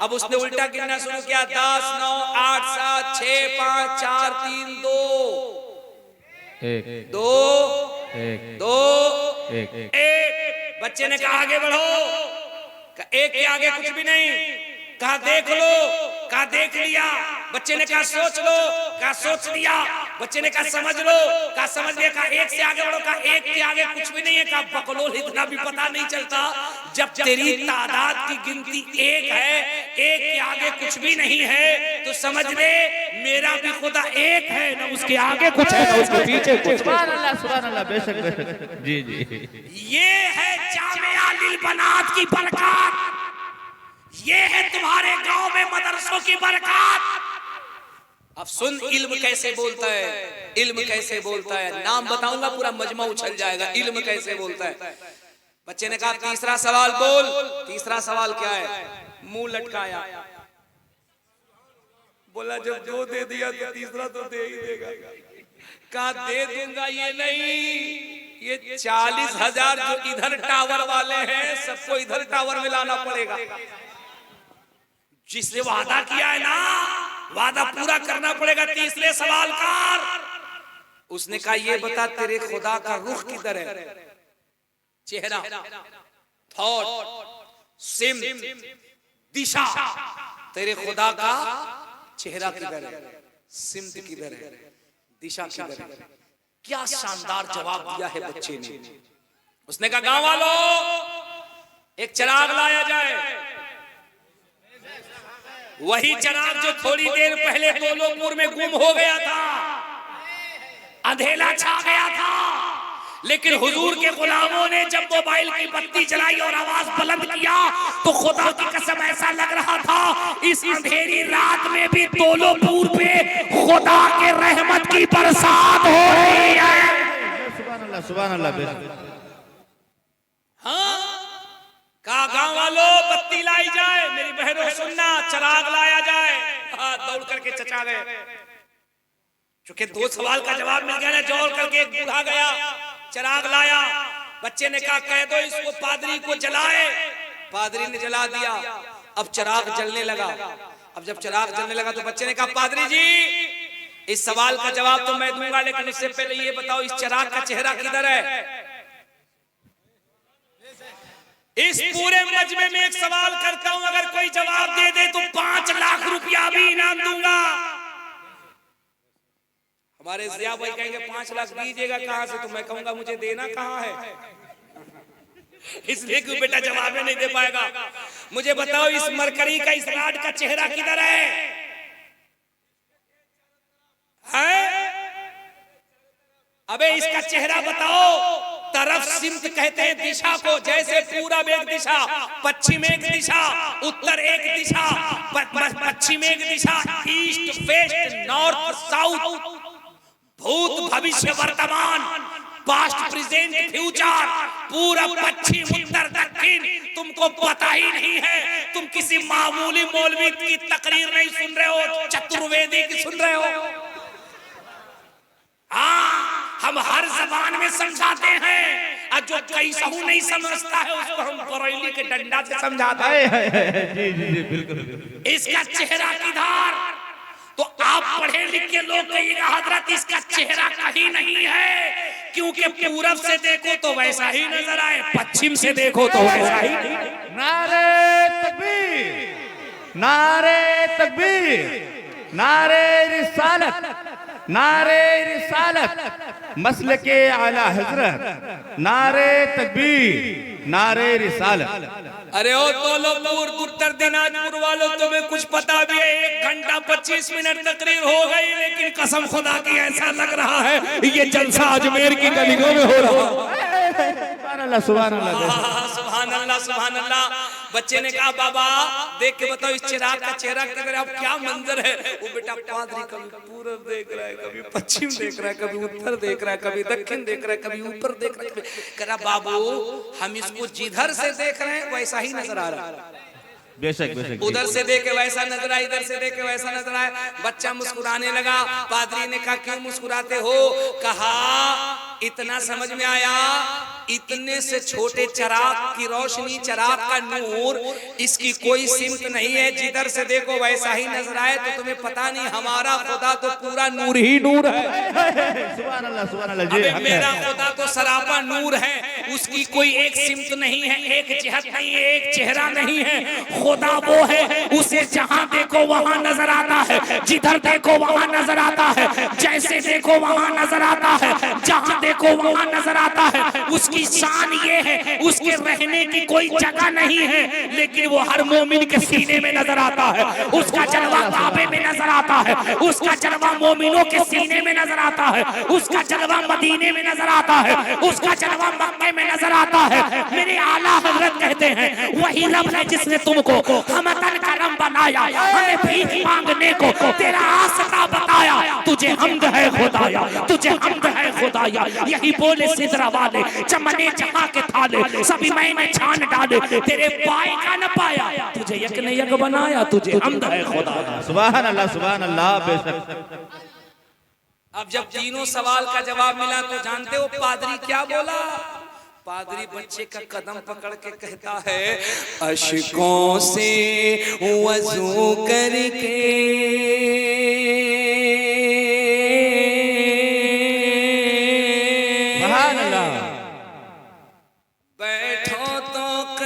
S1: अब उसने उल्टा गिनना शुरू किया, 10 9 8 7 6 5 4 3 2
S3: 1
S1: 2 2 1। बच्चे ने कहा आगे बढ़ो। कहा 1 के आगे कुछ भी नहीं। कहा देख लो। कहा देख लिया। बच्चे ने कहा सोच लो। कहा सोच लिया। बच्चे ने कहा समझ लो। कहा समझ लिया। कहा 1 से आगे बढ़ो। कहा 1 के आगे कुछ भी नहीं है। कहा बकलोल, इतना भी पता नहीं चलता जब तेरी तादाद की गिनती 1 है, 1 के आगे कुछ भी नहीं है, तो समझ ले मेरा भी खुदा 1 है, ना उसके आगे कुछ है ना उसके पीछे कुछ।
S3: सुभान अल्लाह, सुभान अल्लाह। बेशक बेशक। जी जी।
S1: ये है जामिया लिल बनात की बरकत। ये है तुम्हारे गांव में मदरसों की बरकत। अब सुन इल्म कैसे बोलता है। इल्म कैसे बोलता है, नाम बताऊंगा पूरा मजमा उछल जाएगा। इल्म कैसे बोलता है। बच्चे ने कहा तीसरा सवाल बोल। तीसरा सवाल क्या है? मुंह लटकाया। बोला जब 2 दे दिया तो तीसरा तो दे ही देगा। कहा दे दूंगा ये नहीं, ये 40,000 जो इधर टावर वाले हैं सबको इधर टावर में लाना पड़ेगा। जिसने वादा किया है ना, वादा पूरा करना पड़ेगा। तीसरे सवाल का उसने कहा ये बता तेरे खुदा का रुख किधर है? चेहरा, थॉट, सिम, दिशा तेरे खुदा का चेहरा किधर है, सिमत किधर है, दिशा किधर है। क्या शानदार जवाब दिया है बच्चे ने। उसने कहा गांव वालों एक चिराग लाया जाए, वही चिराग जो थोड़ी देर पहले दोलोपुर में गुम हो गया था, अंधेरा छा गया था, लेकिन हुजूर के गुलामों ने जब मोबाइल की बत्ती जलाई और आवाज बुलंद किया तो खुदा की कसम ऐसा लग रहा था इस अंधेरी रात में भी दोलोपुर पे खुदा के रहमत की बरसात हो रही है।
S3: सुभान अल्लाह, सुभान अल्लाह।
S1: हाँ, कहा गांव वालों बत्ती लाई जाए, मेरी बहनों सुनना, चिराग लाया जाए। हाँ, दौड़ करके चचा गए, चूंकि 2 सवाल का जवाब मिल गया ना, दौड़ करके एक बूढ़ा गया, चिराग लाया। बच्चे ने कहा कह दो इसको पादरी को जलाए। पादरी ने जला दिया। अब चिराग जलने लगा। अब जब चिराग जलने लगा तो बच्चे ने कहा पादरी जी इस सवाल का जवाब तो मैं दूंगा, लेकिन उससे पहले ये बताओ इस चिराग का चेहरा किधर है। इस पूरे मजमे में एक सवाल करता हूं, अगर कोई जवाब दे दे तो 5 लाख रुपया भी इनाम दूंगा। हमारे जिया भाई कहेंगे 5 लाख दीजिएगा कहां से, तो मैं कहूंगा मुझे देना कहां है, इसलिए क्यों बेटा जवाब नहीं दे पाएगा। मुझे बताओ इस मरकरी का, इस राड का चेहरा किधर है? अबे इसका चेहरा बताओ। तरफ सिमत कहते हैं दिशा को, जैसे पूरब एक दिशा, पश्चिम एक दिशा, उत्तर एक दिशा, पश्चिम एक दिशा, ईस्ट वेस्ट नॉर्थ साउथ, भूत भविष्य वर्तमान, पास्ट प्रेजेंट फ्यूचर, पूरब पश्चिम उत्तर दक्षिण तुमको पता ही नहीं है। तुम किसी मामूली मौलवी की तकरीर नहीं सुन रहे हो, चतुर्वेदी की सुन रहे हो। हाँ, हम हर जबान में समझाते हैं, और जो कैसा नहीं समझता है उसको हम बरेली के डंडा से समझाते हैं।
S3: जी जी जी बिल्कुल।
S1: इसका चेहरा किधर? तो आप पढ़े लिखे लोग कहिएगा हजरत इसका चेहरा कहीं नहीं है, क्योंकि पूरब से देखो तो वैसा ही नजर आए, पश्चिम से देखो तो वैसा ही नहीं।
S3: नारे तकबीर, नारे तकबीर, नारे रिसालत, नारे रिसालत, मसलके आला हजरत, नारे तकबीर, नारे रिसालत।
S1: अरे ओ दोलोपुर उत्तर दिनाजपुर वालों, तुम्हें कुछ पता भी है? 1 घंटा 25 मिनट तकरीर हो गई, लेकिन कसम खुदा की ऐसा लग रहा है ये जलसा अजमेर की गलियों में हो रहा है।
S3: सुभान अल्लाह, सुभान अल्लाह,
S1: सुभान अल्लाह, सुभान अल्लाह। बच्चे ने कहा बाबा देख के बताओ इस चिराग का चेहरा किधर, अब क्या मंजर है। वो बेटा पादरी कभी पूरब देख रहा है, कभी पश्चिम देख रहा है, कभी उत्तर देख रहा है, कभी दक्षिण देख रहा है, कभी ऊपर देख रहा है। कह रहा बाबू हम इसको जिधर से देख रहे हैं वैसा ही नजर आ रहा है।
S3: बेशक बेशक।
S1: उधर से देखे वैसा नजर आया, इधर से देखे वैसा नजर आया। बच्चा मुस्कुराने लगा। पादरी ने कहा क्यों मुस्कुराते हो? कहा इतना समझ में आया, इतने से छोटे चिराग की रोशनी, चिराग का नूर, इसकी कोई सिमत नहीं है, जिधर से देखो वैसा ही नजर आए। तो तुम्हें पता नहीं हमारा खुदा तो पूरा नूर ही नूर है।
S3: सुभान अल्लाह, सुभान अल्लाह जी।
S1: मेरा खुदा तो सरापा नूर है, उसकी कोई एक सिमत नहीं है, एक जिहत नहीं है, एक चेहरा नहीं है। खुदा वो है, उसे जहां देखो वहां नजर आता है, जिधर देखो वहां नजर आता है, जैसे देखो वहां नजर आता है, जहां देखो वहां नजर आता है। उसकी शान ये है, उसके रहने की कोई जगह नहीं है, लेकिन वो हर मोमिन के सीने में नजर आता है। उसका जलवा काबे में नजर आता है, उसका जलवा मोमिनों के सीने में नजर आता है, उसका जलवा मदीने में नजर आता है, उसका जलवा मक्के में नजर आता है। मेरे आला हजरत कहते हैं वही रब है जिसने तुमको हमतन करम बनाया, हमें भीख मांगने को तेरा आसरा बताया। तुझे हम्द है खुदाया, तुझे हम्द है खुदाया। यही बोले सिदरा वाले, चमने जहां के थाले सभी मैंने छान डाले, तेरे पाए का न पाया, तुझे यक ने यक बनाया, तुझे हम्द है खुदाया।
S3: सुभान अल्लाह, सुभान अल्लाह। बेशक।
S1: अब जब तीनों सवाल का जवाब मिला तो जानते हो पादरी क्या बोला? पादरी बच्चे का कदम पकड़ के कहता है अशकों से वज़ू करके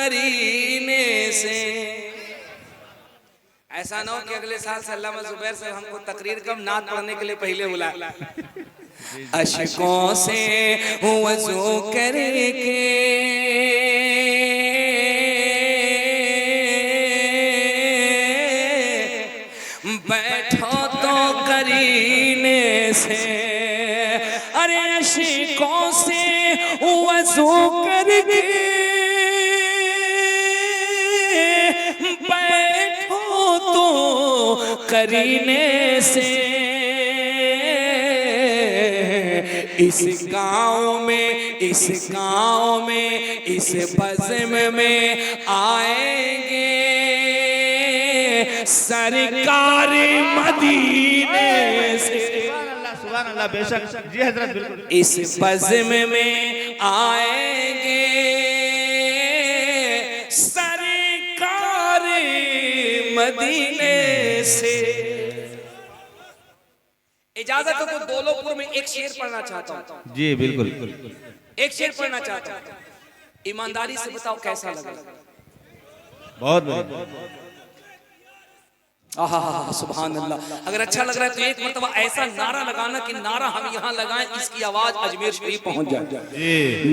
S1: करीने से। ऐसा ना हो कि अगले साल से अल्लामा जुबैर साहब हमको तकरीर कम नात पढ़ने के लिए पहले बुला। अशकों से वज़ू करके बैठो तो करीने से। अरे अशकों से वज़ू करके बैठो तो करीने से। इस गाँव में, इस गाँव में, इस बज़्म में आएंगे सरकार मदीने से।
S3: सुभान अल्लाह, बेशक जी हजरत, बिल्कुल।
S1: इस बज़्म में आएंगे सरकार मदीने से। इजाजत हो तो दौलतपुर में एक शेर पढ़ना चाहता हूँ।
S3: जी बिल्कुल।
S1: एक शेर पढ़ना चाहता हूँ, ईमानदारी से बताओ कैसा लगा?
S3: बहुत बढ़िया।
S1: आहा सुभान अल्लाह। अगर अच्छा लग रहा है तो एक मरतबा ऐसा नारा लगाना कि नारा हम यहाँ लगाएं, इसकी आवाज अजमेर शरीफ पहुंच जाए।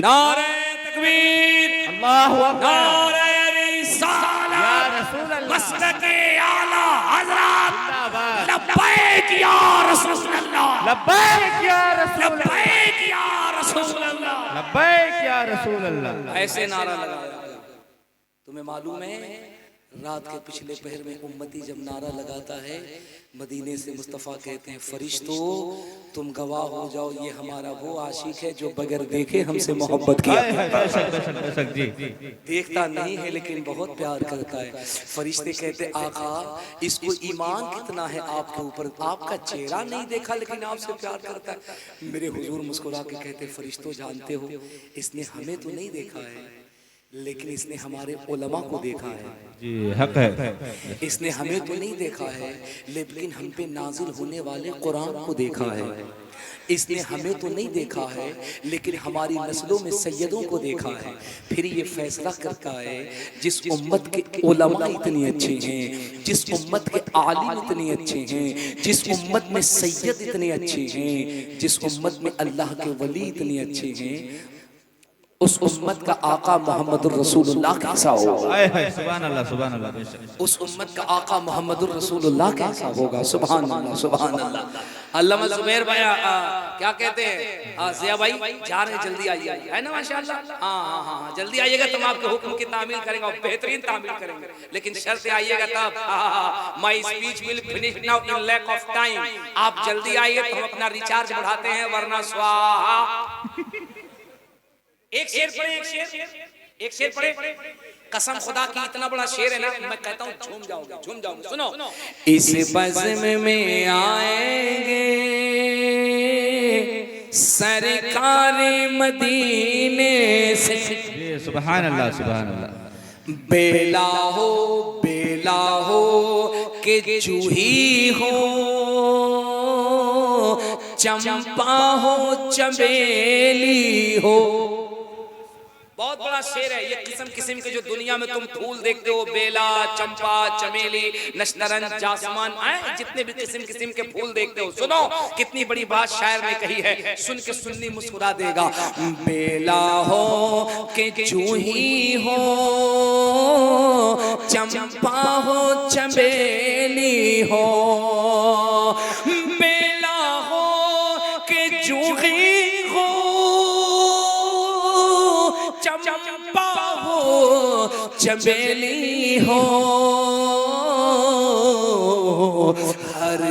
S1: नारे तकबीर,
S3: अल्लाहु अकबर,
S1: नारे रिसालत,
S3: या रसूल अल्लाह,
S1: मसलके आला हज़रत,
S3: जिंदाबाद,
S1: लब्बैक या रसूल अल्लाह,
S3: लब्बैक या रसूल अल्लाह,
S1: लब्बैक या रसूल अल्लाह,
S3: लब्बैक या रसूल अल्लाह।
S1: ऐसे नारा लगाया। तुम्हें मालूम है रात के पिछले पहर में उम्मती जब नारा लगाता है, मदीने से मुस्तफ़ा कहते हैं फरिश्तों तुम गवाह हो जाओ, ये हमारा वो आशिक है जो बगैर देखे हमसे मोहब्बत किया।
S3: बेशक जी।
S1: देखता नहीं है लेकिन बहुत प्यार करता है। फरिश्ते कहते आका इसको ईमान कितना है आपके ऊपर, आपका चेहरा नहीं देखा लेकिन आपसे प्यार करता है। मेरे हुजूर मुस्कुरा के कहते फरिश्तों जानते हो इसने हमें तो नहीं देखा है लेकिन इसने हमारे उलमा को देखा है।
S3: जी हक है।
S1: इसने हमें तो नहीं देखा है लेकिन हम पे नाजिल होने वाले कुरान को देखा है। इसने हमें तो नहीं देखा है लेकिन हमारी नस्लों में सैयदों को देखा है। फिर ये फैसला करता है जिस उम्मत के उलमा इतने अच्छे हैं, जिस उम्मत के आलिम इतने अच्छे हैं, जिस उम्मत में सैयद इतने अच्छे हैं, जिस उम्मत में अल्लाह के वली इतने अच्छे हैं, उस उम्मत का आका मोहम्मद रसूलुल्लाह कैसा होगा?
S3: सुभान अल्लाह, सुभान अल्लाह, बेशक।
S1: उस उम्मत का आका मोहम्मद रसूलुल्लाह कैसा होगा? सुभान अल्लाह, सुभान अल्लाह। अल्लामा जुबैर भाई क्या कहते हैं? जिया भाई जा रहे हैं, जल्दी आइए, है ना माशाअल्लाह। हाँ जल्दी आइएगा, तुम आपके हुक्म की तामील करेंगे और बेहतरीन तामील करेंगे, लेकिन शर्त आइएगा तब। My speech will finish now in lack of time. आप जल्दी आइए तो हम अपना रिचार्ज बढ़ाते हैं, वरना स्वाहा। एक शेर पढ़े, एक शेर पढ़े। कसम खुदा की इतना बड़ा शेर है ना, मैं कहता हूँ झूम जाओगे, झूम जाओगे। सुनो, इस बज़्म में आएंगे सरकार मदीने से।
S3: सुभान अल्लाह, सुभान अल्लाह।
S1: बेला हो के चूही हो, चंपा हो चमेली हो। बहुत बड़ा शेर है ये। किस्म किस्म के जो दुनिया में तुम फूल देखते हो, बेला, चंपा, चमेली, नशतरन, जासमान, जितने भी किस्म किस्म के फूल देखते हो, सुनो कितनी बड़ी बात शायर ने कही है, सुन के सुन्नी मुस्कुरा देगा। बेला हो के चूही हो, चंपा हो चमेली हो, बेला हो के चूही हो, चंपा हो चमेली हो। हर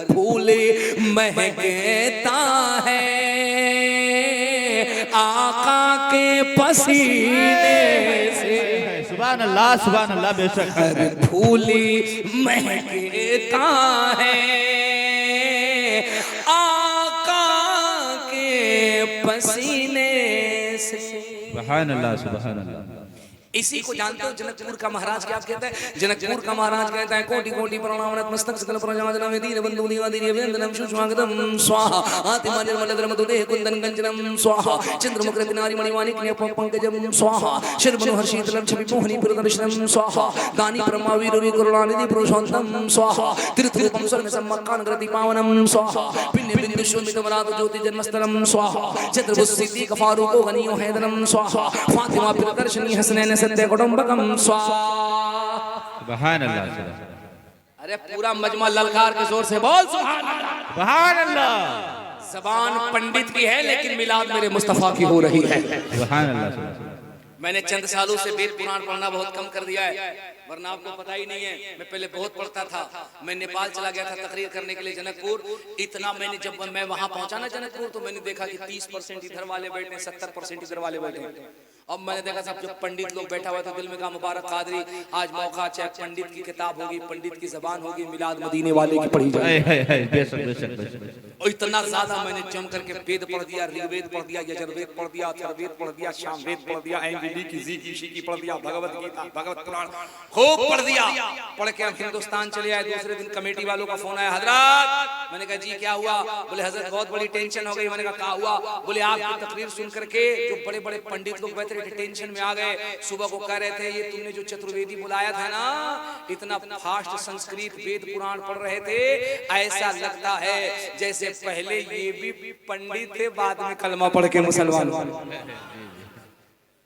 S1: फूल महकता है आका के पसीने से।
S3: सुभान अल्लाह, सुभान अल्लाह, बेशक।
S1: हर फूल महकता है आका के पसीने से।
S3: सुभान अल्लाह, सुभान अल्लाह।
S1: इसी को जानते हो जनकपुर का महाराज क्या कहता है? जनकपुर का महाराज कहता है कोटि कोटि प्रणाम मस्तक सकल प्रजाजनम दीन बंधु निवादिनी वेंदनम सुस्वागतम स्वाहा आतिमानिर मलद्रम दुदेह कुंदन गंजनम स्वाहा चंद्रमुख रत्नारि मणिमाणिक ने पंकजम स्वाहा शर्मनु हर्षितलम छवि मोहनी प्रदर्शनम स्वाहा दानी ब्रह्मावीर करुणानिधि पुरुषोत्तम स्वाहा तीर्थरूपम स्वर्ग सम्मक्कान ग्रति पावनम स्वाहा पिंड बिंदु शोभित मराद ज्योति जन्मस्थलम स्वाहा चतुर्भुज सिद्धि कफारूको गनियो हैदरम स्वाहा फातिमा प्रदर्शनी हसनैन सत्य कुटुंबकम स्वाहा।
S3: सुभान अल्लाह।
S1: अरे पूरा मजमा ललकार के जोर से बोल सुभान अल्लाह।
S3: सुभान अल्लाह।
S1: जबान पंडित की है लेकिन मिलाद मेरे मुस्तफा की हो रही है।
S3: सुभान अल्लाह।
S1: मैंने चंद सालों से वेद पुराण पढ़ना बहुत कम कर दिया है, वरना आपको पता ही नहीं है मैं पहले बहुत पढ़ता था। मैं नेपाल चला गया था तकरीर करने के लिए जनकपुर। इतना मैंने जब मैं वहां पहुंचा ना जनकपुर तो मैंने देखा कि 30% इधर वाले बैठे, 70% इधर वाले बैठे। अब मैंने देखा सब जब पंडित लोग बैठा हुआ था दिल में कहा मुबारक कादरी आज मौका चाहे पंडित की किताब होगी, पंडित की जबान होगी, मिलाद मदीने वाले की पढ़ी जाए। और इतना ज्यादा मैंने जम करके वेद पढ़ दिया, ऋग्वेद पढ़ दिया, यजुर्वेद पढ़ दिया, अथर्ववेद पढ़ दिया, सामवेद पढ़ दिया, एंगिली की जी की शी की पढ़ दिया, भगवत गीता, भगवत पुराण खूब पढ़ दिया। पढ़ के हम हिंदुस्तान चले आए। दूसरे दिन कमेटी वालों का फोन आया, हजरत। मैंने कहा जी क्या हुआ? बोले हजरत बहुत बड़ी टेंशन हो गई। मैंने कहा क्या हुआ? बोले आपकी तकरीर सुन करके जो बड़े बड़े पंडित लोग बैठे टेंशन में आ गए। सुबह को कह रहे थे ये तुमने जो चतुर्वेदी बुलाया था ना, इतना फास्ट संस्कृत वेद पुराण पढ़ रहे थे, ऐसा लगता है जैसे पहले ये भी पंडित थे बाद में कलमा पढ़ के मुसलमान।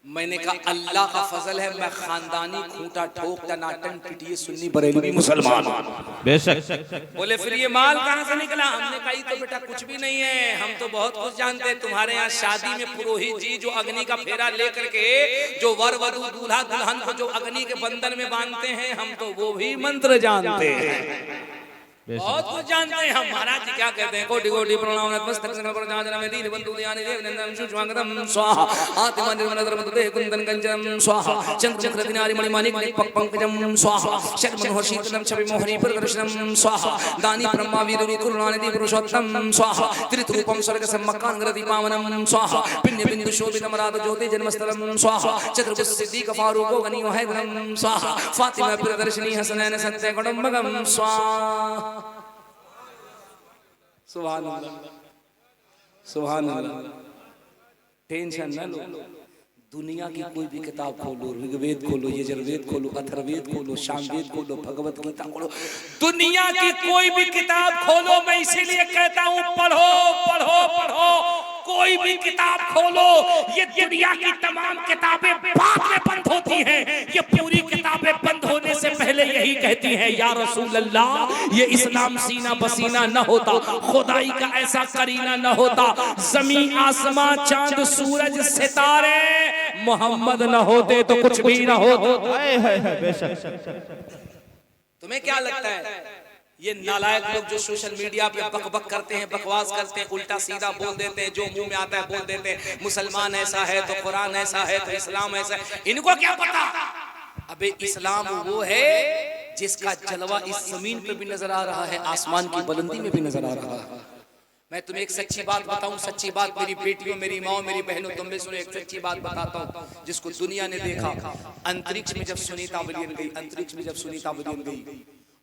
S1: मैंने कहा अल्लाह का फजल है मैं खानदानी खूंटा ठोक टनाटन पिटिए सुन्नी बरेलवी मुसलमान।
S3: बेशक।
S1: बोले फिर ये माल कहां से निकला? हमने कहा तो बेटा कुछ भी नहीं है, हम तो बहुत कुछ जानते हैं। तुम्हारे यहाँ शादी में पुरोहित जी जो अग्नि का फेरा लेकर के जो वर वधू दूल्हा दुल्हन को जो अग्नि के बंधन में बांधते हैं, हम तो वो भी मंत्र जानते हैं, बहुत कुछ जानते हैं हम। महाराज जी क्या कहते हैं? कोटि कोटि प्रणाम नतमस्तक सकल प्रजाजनम दीन बंधु निवादिनी वेंदनम सुस्वागतम स्वाहा आतिमा निर्मलद्रम दुदेह कुंदन गंजनम स्वाहा चंद्रमुख रत्नारि मणिमाणिक पंकजम स्वाहा शर्मनु हर्षितलम छवि मोहनी प्रदर्शनम स्वाहा दानी ब्रह्मावीर करुणानिधि पुरुषोत्तम स्वाहा तीर्थरूपम स्वर्ग सम्मक्कान ग्रति पावनम स्वाहा पिंड बिंदु शोभित मराद ज्योति जन्मस्थलम स्वाहा चतुर्भुज सिद्धि कफारूको गनियो हैदरम स्वाहा फातिमा प्रदर्शनी हसनैन सत्य कुटुंबकम स्वाहा। सुभान अल्लाह, सुभान अल्लाह। टेंशन न लो, दुनिया की कोई भी किताब खोलो, ऋग्वेद खोलो, यजुर्वेद खोलो, अथर्ववेद खोलो, सामवेद खोलो, भगवत गीता खोलो, दुनिया की कोई भी किताब खोलो। मैं इसीलिए कहता हूँ पढ़ो पढ़ो पढ़ो, कोई भी किताब खोलो। ये दुनिया की तमाम किताबें बाद में बंद होती हैं, ये पूरी किताबें बंद होने से पहले यही कहती हैं या रसूल अल्लाह ये इस्लाम सीना पसीना न होता, खुदाई का ऐसा करीना न होता, जमीन आसमां चांद सूरज सितारे मोहम्मद न होते तो कुछ भी न होता। तुम्हें क्या लगता है ये नालायक लोग जो सोशल मीडिया पे बक बक करते हैं, बकवास करते हैं, उल्टा सीधा बोल देते हैं, जो मुंह में आता है बोल देते हैं, मुसलमान ऐसा है तो कुरान ऐसा है तो इस्लाम ऐसा है, इनको क्या पता? अबे इस्लाम वो है जिसका जलवा इस जमीन पे भी नजर आ रहा है, आसमान की बुलंदी में भी नजर आ रहा है। मैं तुम्हें एक सच्ची बात बताऊं, सच्ची बात मेरी बेटियों, मेरी माँ, मेरी बहनों, तुम भी सुनो। एक सच्ची बात बताता हूँ जिसको दुनिया ने देखा। अंतरिक्ष में जब सुनीता विलियम गई, अंतरिक्ष में जब सुनीता विलियम गई,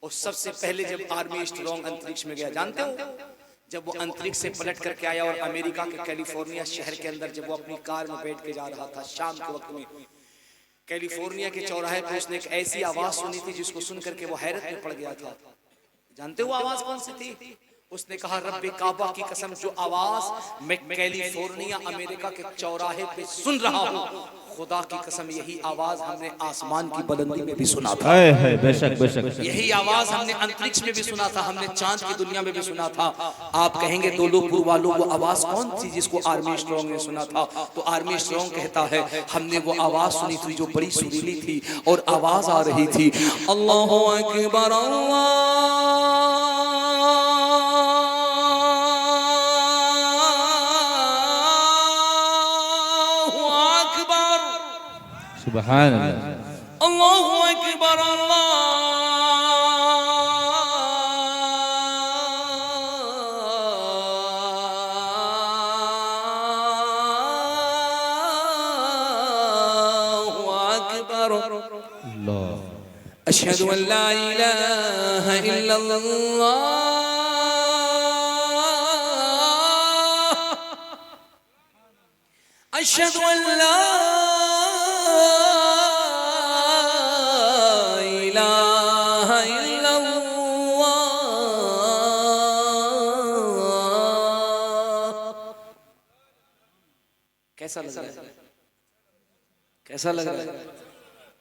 S1: और सबसे पहले जब आर्मी स्ट्रॉन्ग अंतरिक्ष में गया, जानते हो जब वो अंतरिक्ष से पलट करके आया और अमेरिका के कैलिफोर्निया शहर के अंदर जब वो अपनी कार में बैठ के जा रहा था शाम के वक्त में, कैलिफोर्निया के चौराहे पर उसने एक ऐसी आवाज सुनी थी जिसको सुन करके वो हैरत में पड़ गया था। जानते हो आवाज कौन सी थी? उसने कहा रब्बे काबा की कसम जो आवाज मैं कैलिफोर्निया अमेरिका के चौराहे पे सुन रहा हूँ, खुदा की कसम यही आवाज हमने आसमान की बुलंदी में भी सुना था।
S3: बेशक बेशक।
S1: यही आवाज हमने अंतरिक्ष में भी सुना था, हमने चांद की दुनिया में भी सुना था। आप कहेंगे दौलतपुर वालों वो आवाज कौन थी जिसको आर्मी स्ट्रॉन्ग ने सुना था? तो आर्मी स्ट्रॉन्ग कहता है हमने वो आवाज सुनी थी जो बड़ी सुरीली थी और आवाज आ रही थी अल्लाहु अकबर
S3: सुभान अल्लाह,
S1: अल्लाहु अकबर अल्लाहु अकबर अकबर अशहदु अल्ला इलाहा इल्लल्लाह अशहदु अल्ला इलाहा इल्लल्लाह। कैसा लग रहा है? कैसा लग रहा है?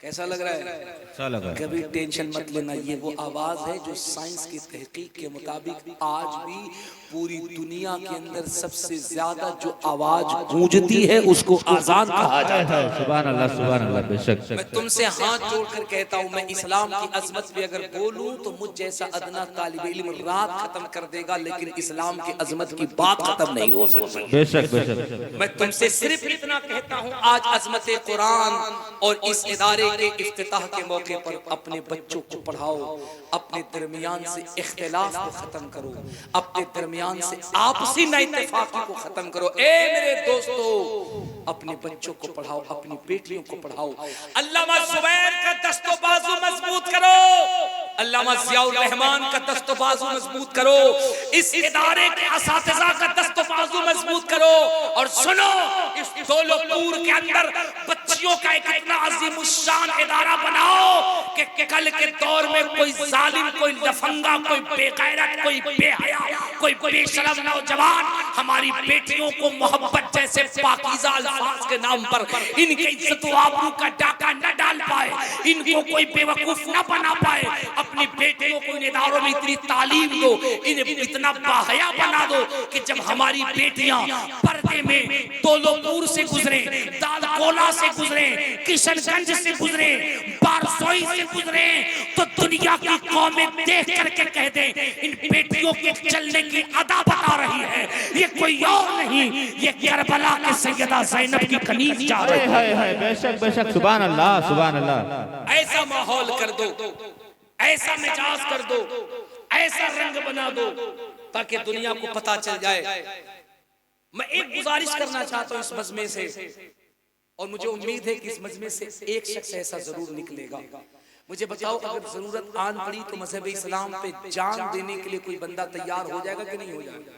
S1: कैसा लग रहा है?
S3: अच्छा लगा।
S1: कभी टेंशन मत लेना, ये वो आवाज है जो साइंस की तहकीक के मुताबिक आज भी पूरी दुनिया के अंदर सबसे ज्यादा जो आवाज गूंजती है उसको आजान कहा जाता है।
S3: सुभान अल्लाह बेशक।
S1: मैं तुमसे हाथ जोड़कर कहता हूँ, मैं इस्लाम की अजमत भी अगर बोलूं तो मुझ जैसा अदना तालिब इल्म रात खत्म कर देगा, लेकिन इस्लाम की अजमत की बात खत्म नहीं हो सकती।
S3: बेशक बेशक।
S1: मैं तुमसे सिर्फ इतना कहता हूँ, आज अजमत कुरान और इस इदारे के इफ्तिताह के मौके पर अपने बच्चों को पढ़ाओ, अपने दरमियान से इख्तिलाफ को खत्म करो, अपने दरमियान से आपसी नाइतफाकी को खत्म करो। ए मेरे दोस्तों, अपने बच्चों को पढ़ाओ, अपनी बेटियों को पढ़ाओ। अल्लामा जुबैर का दस्तो बाजू मजबूत करो, अल्लामा जियाउर रहमान का दस्तो बाजू मजबूत करो, इस इदारे के असातिज़ा का दस्तो बाजू मजबूत करो। और सुनो, इस दौलतपुर के अंदर बच्चियों का एक इतना अजीमुश्शान इदारा बनाओ कि कल के दौर में कोई जालिम, कोई लफंगा, कोई बेगैरत, कोई बेहया, कोई बेशरम नौजवान हमारी बेटियों को मोहब्बत जैसे पाकीज़ा अल्फाज के नाम पर इनके इज्जत व आबरू का डाका न डाल पाए, इनको कोई बेवकूफ न बना पाए। अपनी बेटियों को इन इदारों में इतनी तालीम दो, इन्हें इतना बाहया बना दो कि जब हमारी बेटियां पर्दे में दौलतपुर से गुजरे, दालकोला से गुजरे, किशनगंज से गुजरे, बारसोई से गुजरे, तो दुनिया की कौमें देख करके कह दे, इन बेटियों के चलने की अदा बता रही है, ये कोई और नहीं, ये करबला के सैयदा ज़ैनब की कनीज जा रही है।
S3: बेशक बेशक। सुभान अल्लाह सुभान अल्लाह।
S1: ऐसा माहौल कर दो, ऐसा मिजाज कर दो, ऐसा रंग बना दो ताकि दुनिया को पता चल जाए। मैं एक गुजारिश करना चाहता हूं इस मजमे से, और मुझे उम्मीद है कि इस मजमे से एक शख्स ऐसा जरूर निकलेगा। मुझे बताओ, अगर जरूरत आन पड़ी तो मजहब इस्लाम पे जान देने के लिए कोई बंदा तैयार हो जाएगा कि नहीं हो जाएगा?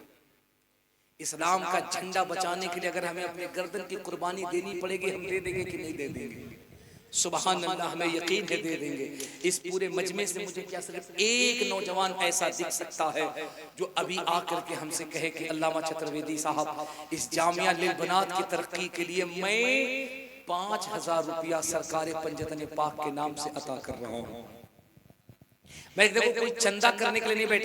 S1: इस्लाम का झंडा बचाने के लिए अगर हमें अपने गर्दन की कुर्बानी देनी पड़ेगी, हम दे देंगे कि नहीं दे देंगे? सुभान अल्लाह, हमें यकीन है दे देंगे। इस पूरे मजमे से मुझे क्या सिर्फ एक नौजवान ऐसा दिख सकता है जो अभी आकर के हमसे कहे कि अल्लामा चतुर्वेदी साहब, इस जामिया लिल बनात की तरक्की के लिए मैं 5000 रुपया सरकार पंजतन पाक के नाम से अता कर रहा हूँ। मैं देखो कोई चंदा करने के लिए नहीं बैठा।